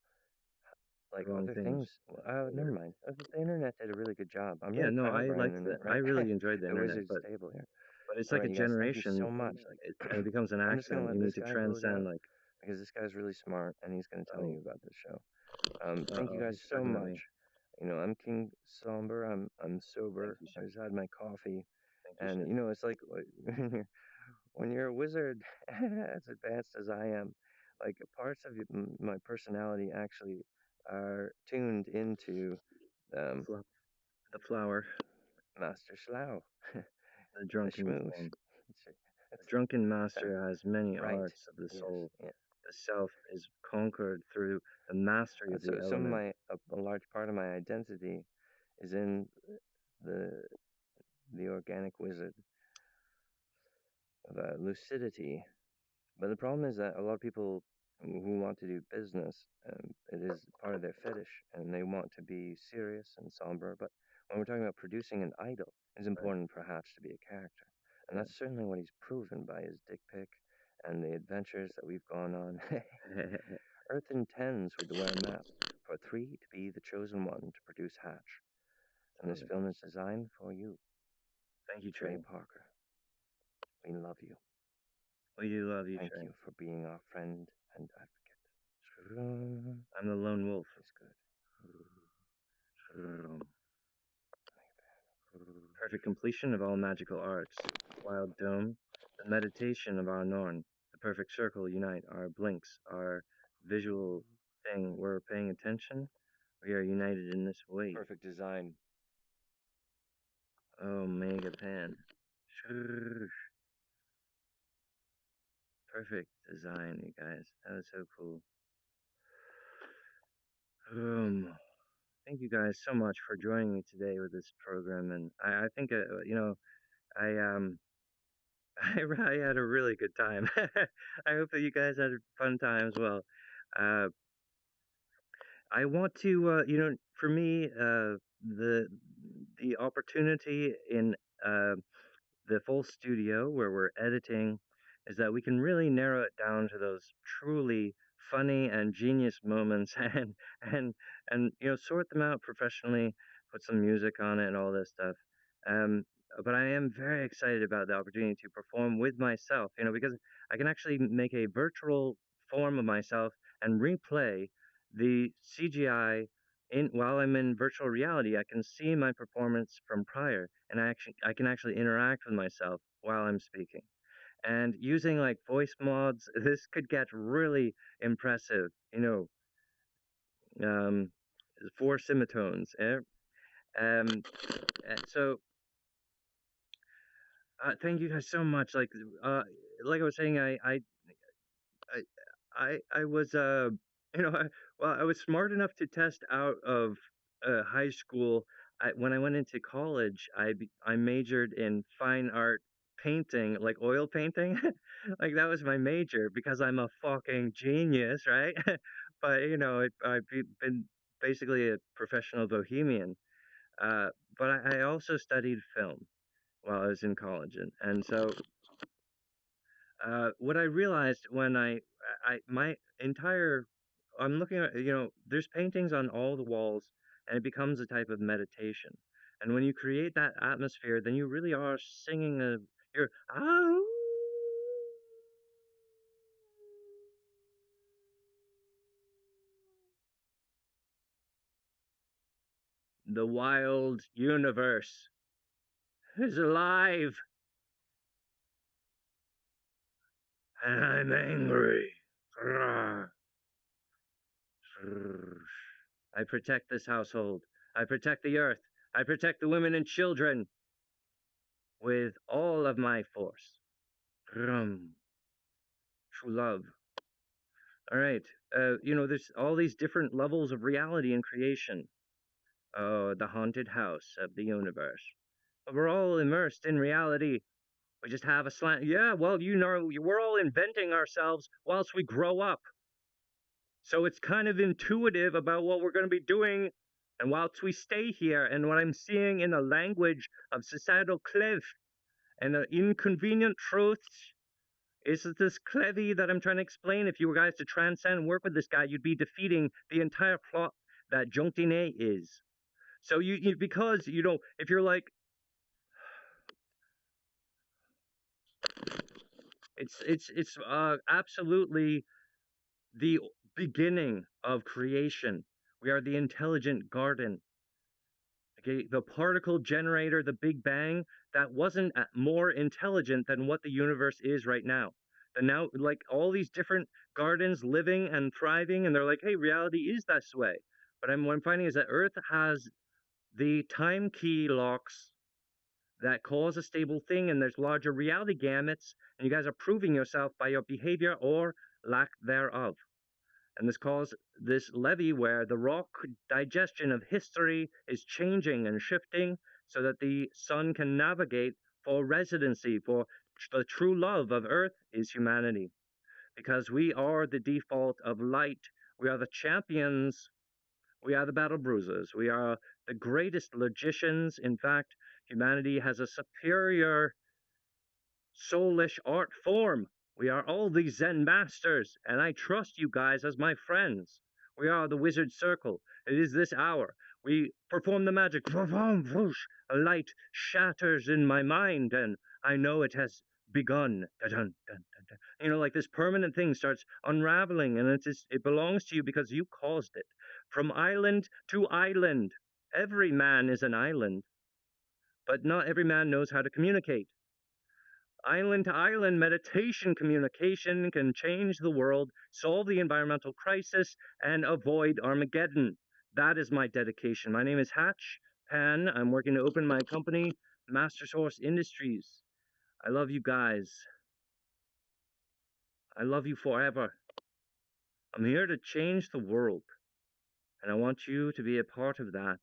B: like
A: wrong
B: other
A: things.
B: things. Never
A: Or,
B: mind. The internet did a really good job. I'm
A: yeah,
B: really
A: no,
B: proud of
A: I
B: our
A: liked
B: internet,
A: that. I
B: right?
A: really enjoyed the
B: The
A: internet,
B: Wizards table here.
A: but it's
B: All
A: like
B: right,
A: a
B: you guys, thank you
A: generation,
B: so much. Like,
A: and it becomes an
B: I'm just gonna
A: accident.
B: let
A: You need
B: this
A: to
B: guy close
A: transcend
B: out
A: like,
B: because this guy's really smart and he's gonna tell
A: oh,
B: you about this show. Thank you
A: oh,
B: guys
A: he's
B: so
A: talking about
B: much.
A: me.
B: I'm King Somber. I'm
A: Thank
B: sober.
A: you,
B: I
A: Chef.
B: just had my coffee,
A: Thank you,
B: and
A: Chef.
B: it's like when you're a wizard as advanced as I am, like parts of my personality actually are tuned into
A: The
B: um,
A: flop, the flower,
B: Master Slough,
A: the
B: the
A: drunken
B: schmooze.
A: form. The drunken master has many
B: Right.
A: arts of the
B: Yes.
A: soul.
B: Yeah.
A: The self is conquered through the mastery of the
B: So some of
A: element.
B: a large part of my identity is in the the organic wizard of lucidity. But the problem is that a lot of people who want to do business, it is part of their fetish, and they want to be serious and somber. But when we're talking about producing an idol, it's
A: Right.
B: important perhaps to be a character, and that's certainly what he's proven by his dick pic and the adventures that we've gone on.
A: Yeah.
B: Earth intends with the wear map for three to be the chosen one to produce Hatch, and this
A: Totally.
B: film is designed for you,
A: Thank you,
B: Trey
A: Trey.
B: Parker. We love you.
A: We do love you,
B: Thank
A: Trey.
B: you for being our friend and advocate.
A: I'm the lone wolf.
B: It's good.
A: Perfect completion of all magical arts. Wild dome. The meditation of our Norn. The perfect circle unite our blinks, our visual thing. We're paying attention. We are united in this way.
B: Perfect design.
A: Oh, mega pan. Perfect design, you guys. That was so cool. Thank you guys so much for joining me today with this program, and I think I I had a really good time. I hope that you guys had a fun time as well. Uh, I want to, for me, the opportunity in the full studio where we're editing is that we can really narrow it down to those truly funny and genius moments and sort them out professionally, put some music on it and all this stuff. um but I am very excited about the opportunity to perform with myself, because I can actually make a virtual form of myself and replay the CGI in while I'm in virtual reality. I can see my performance from prior, and I can actually interact with myself while I'm speaking. And using like voice mods, this could get really impressive. Um, four semitones. So thank you guys so much. Like I was saying, I was you know I was smart enough to test out of high school. When I went into college, I majored in fine art painting, like oil painting. Like that was my major because I'm a fucking genius, right? But been basically a professional bohemian. Uh, but I also studied film while I was in college, and so what I realized when my entire I'm looking at there's paintings on all the walls, and it becomes a type of meditation. And when you create that atmosphere, then you really are singing you're ah, the wild universe is alive, and I'm angry. I protect this household. I protect the earth. I protect the women and children with all of my force. True love. All right. There's all these different levels of reality in creation. Oh, the haunted house of the universe. But we're all immersed in reality. We just have a slant. Yeah, well, we're all inventing ourselves whilst we grow up. So it's kind of intuitive about what we're going to be doing. And whilst we stay here, and what I'm seeing in the language of societal cliff and the inconvenient truths is this clevy that I'm trying to explain. If you were guys to transcend and work with this guy, you'd be defeating the entire plot that Junkdine is. So because if you're like, it's absolutely the beginning of creation. We are the intelligent garden. Okay, the particle generator, the Big Bang, that wasn't more intelligent than what the universe is right now. And now, like all these different gardens living and thriving, and they're like, hey, reality is this way. But what I'm finding is that Earth has the time key locks that cause a stable thing, and there's larger reality gamuts, and you guys are proving yourself by your behavior or lack thereof. And this caused this levee where the rock digestion of history is changing and shifting so that the sun can navigate for residency, for the true love of Earth is humanity. Because we are the default of light. We are the champions. We are the battle bruisers. We are the greatest logicians. In fact, humanity has a superior soulish art form. We are all these Zen masters, and I trust you guys as my friends. We are the wizard circle. It is this hour. We perform the magic. A light shatters in my mind, and I know it has begun. Dun, dun, dun. Like this permanent thing starts unraveling, and it belongs to you because you caused it. From island to island, every man is an island, but not every man knows how to communicate. Island to island meditation communication can change the world, solve the environmental crisis, and avoid Armageddon. That is my dedication. My name is Hatch Pan. I'm working to open my company, Master Source Industries. I love you guys. I love you forever. I'm here to change the world, and I want you to be a part of that.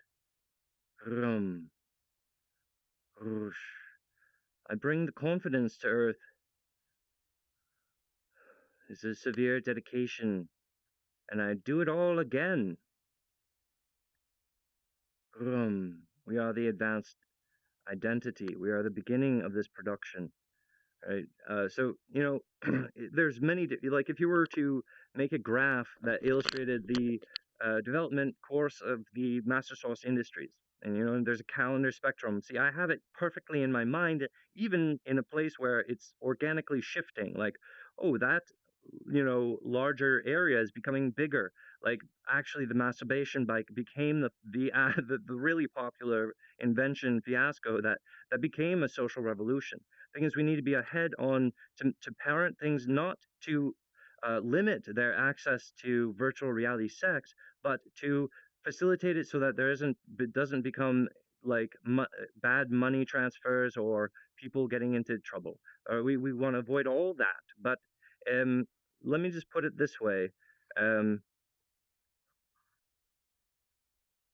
A: Rum. I bring the confidence to Earth. It's a severe dedication, and I do it all again. We are the advanced identity. We are the beginning of this production. Right. There's many, like if you were to make a graph that illustrated the development course of the Master Source Industries, and there's a calendar spectrum. See, I have it perfectly in my mind, even in a place where it's organically shifting. Like, oh, that larger area is becoming bigger. Like, actually, the masturbation bike became the really popular invention fiasco that became a social revolution. Thing is, we need to be ahead on to parent things, not to limit their access to virtual reality sex, but to facilitate it so that it doesn't become like bad money transfers or people getting into trouble. We want to avoid all that, but let me just put it this way. Um,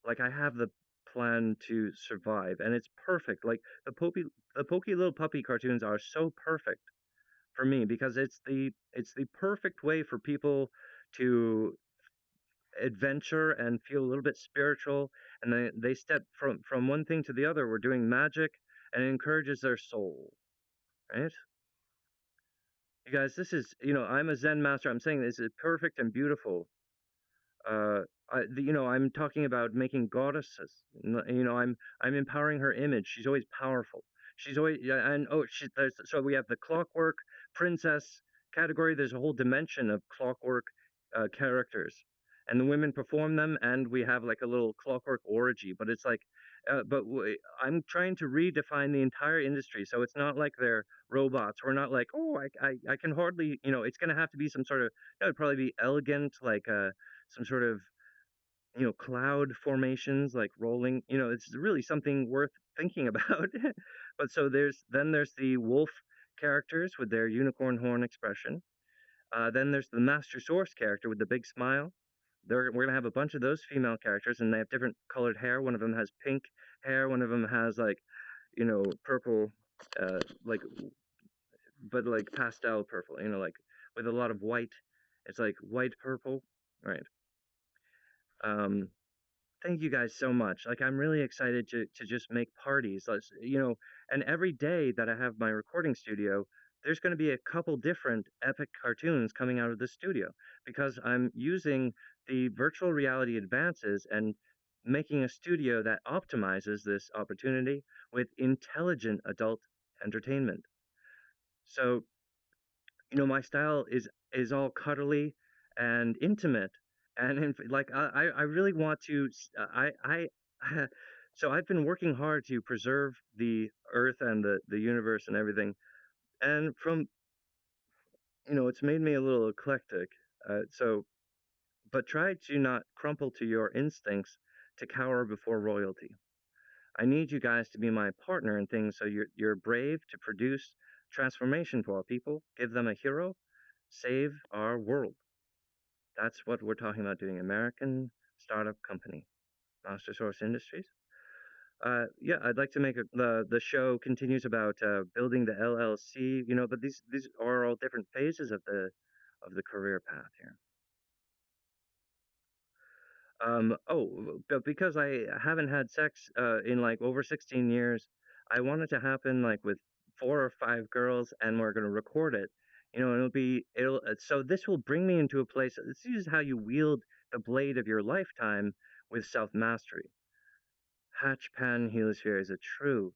A: like I have the plan to survive, and it's perfect. Like the pokey little puppy cartoons are so perfect for me because it's the perfect way for people to adventure and feel a little bit spiritual, and they step from one thing to the other. We're doing magic, and it encourages their soul, right? You guys, this is, I'm a Zen master. I'm saying this is perfect and beautiful. uh I'm talking about making goddesses. I'm empowering her image. She's always powerful. She's always, yeah, and so we have the clockwork princess category. There's a whole dimension of clockwork characters, and the women perform them, and we have like a little clockwork orgy. But it's like I'm trying to redefine the entire industry, so it's not like they're robots. We're not like, oh, I can hardly, it's going to have to be some sort of, it'd probably be elegant, like some sort of, cloud formations, like rolling. It's really something worth thinking about. But so there's the wolf characters with their unicorn horn expression. Then there's the master source character with the big smile. We're gonna have a bunch of those female characters, and they have different colored hair. One of them has pink hair. One of them has like, purple, like, but like pastel purple. Like with a lot of white. It's like white purple, right? Um, Thank you guys so much. Like I'm really excited to just make parties. And every day that I have my recording studio, there's going to be a couple different epic cartoons coming out of the studio because I'm using the virtual reality advances and making a studio that optimizes this opportunity with intelligent adult entertainment. So, my style is all cuddly and intimate, and like I really want to I so I've been working hard to preserve the earth and the universe and everything, and from it's made me a little eclectic. So but try to not crumple to your instincts to cower before royalty. I need you guys to be my partner in things, so you're brave to produce transformation for our people, give them a hero, save our world. That's what we're talking about doing. American startup company, Master Source Industries. Yeah, I'd like to make the show continues about building the LLC. But these are all different phases of the career path here. But because I haven't had sex in like over 16 years, I want it to happen like with 4 or 5 girls, and we're gonna record it. And it'll so this will bring me into a place. This is how you wield the blade of your lifetime with self mastery. Hatchpan Heliosphere is a true,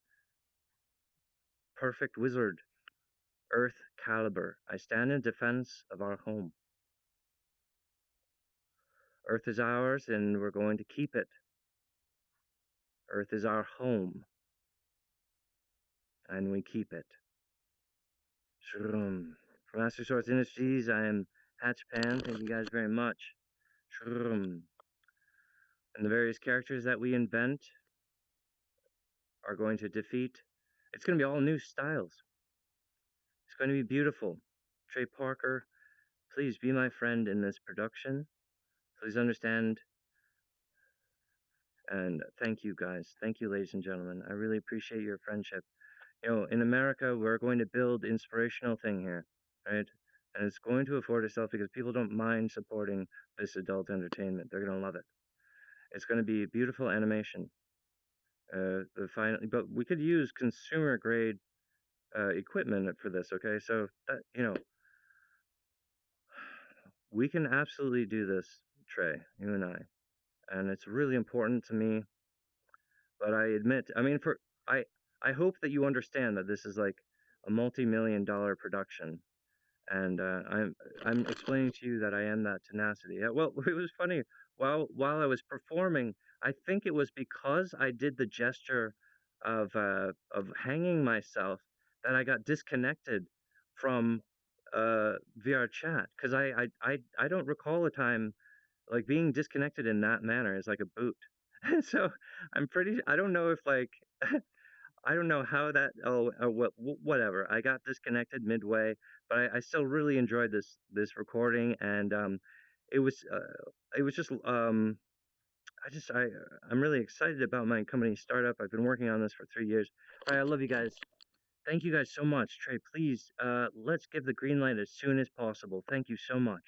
A: perfect wizard. Earth caliber. I stand in defense of our home. Earth is ours, and we're going to keep it. Earth is our home, and we keep it. Shroom. From Master Source Industries, I am Hatchpan. Thank you guys very much. Shroom. And the various characters that we invent are going to defeat. It's going to be all new styles. It's going to be beautiful. Trey Parker, please be my friend in this production. Please understand. And thank you guys. Thank you, ladies and gentlemen. I really appreciate your friendship. In America, we're going to build inspirational thing here, right? And it's going to afford itself because people don't mind supporting this adult entertainment. They're going to love it. It's going to be beautiful animation. But we could use consumer grade equipment for this. Okay, so that we can absolutely do this, Trey, you and and it's really important to me. But I admit, I mean, I I hope that you understand that this is like a multi-million-dollar production, and I'm explaining to you that I am that tenacity. Yeah, well, it was funny while I was performing. I think it was because I did the gesture of hanging myself that I got disconnected from VR chat because I don't recall a time like being disconnected in that manner is like a boot. So I don't know if like I don't know how that. Oh, whatever. I got disconnected midway, but I still really enjoyed this recording, and it was just I just I'm really excited about my company startup. I've been working on this for 3 years. All right, I love you guys. Thank you guys so much, Trey. Please, let's give the green light as soon as possible. Thank you so much.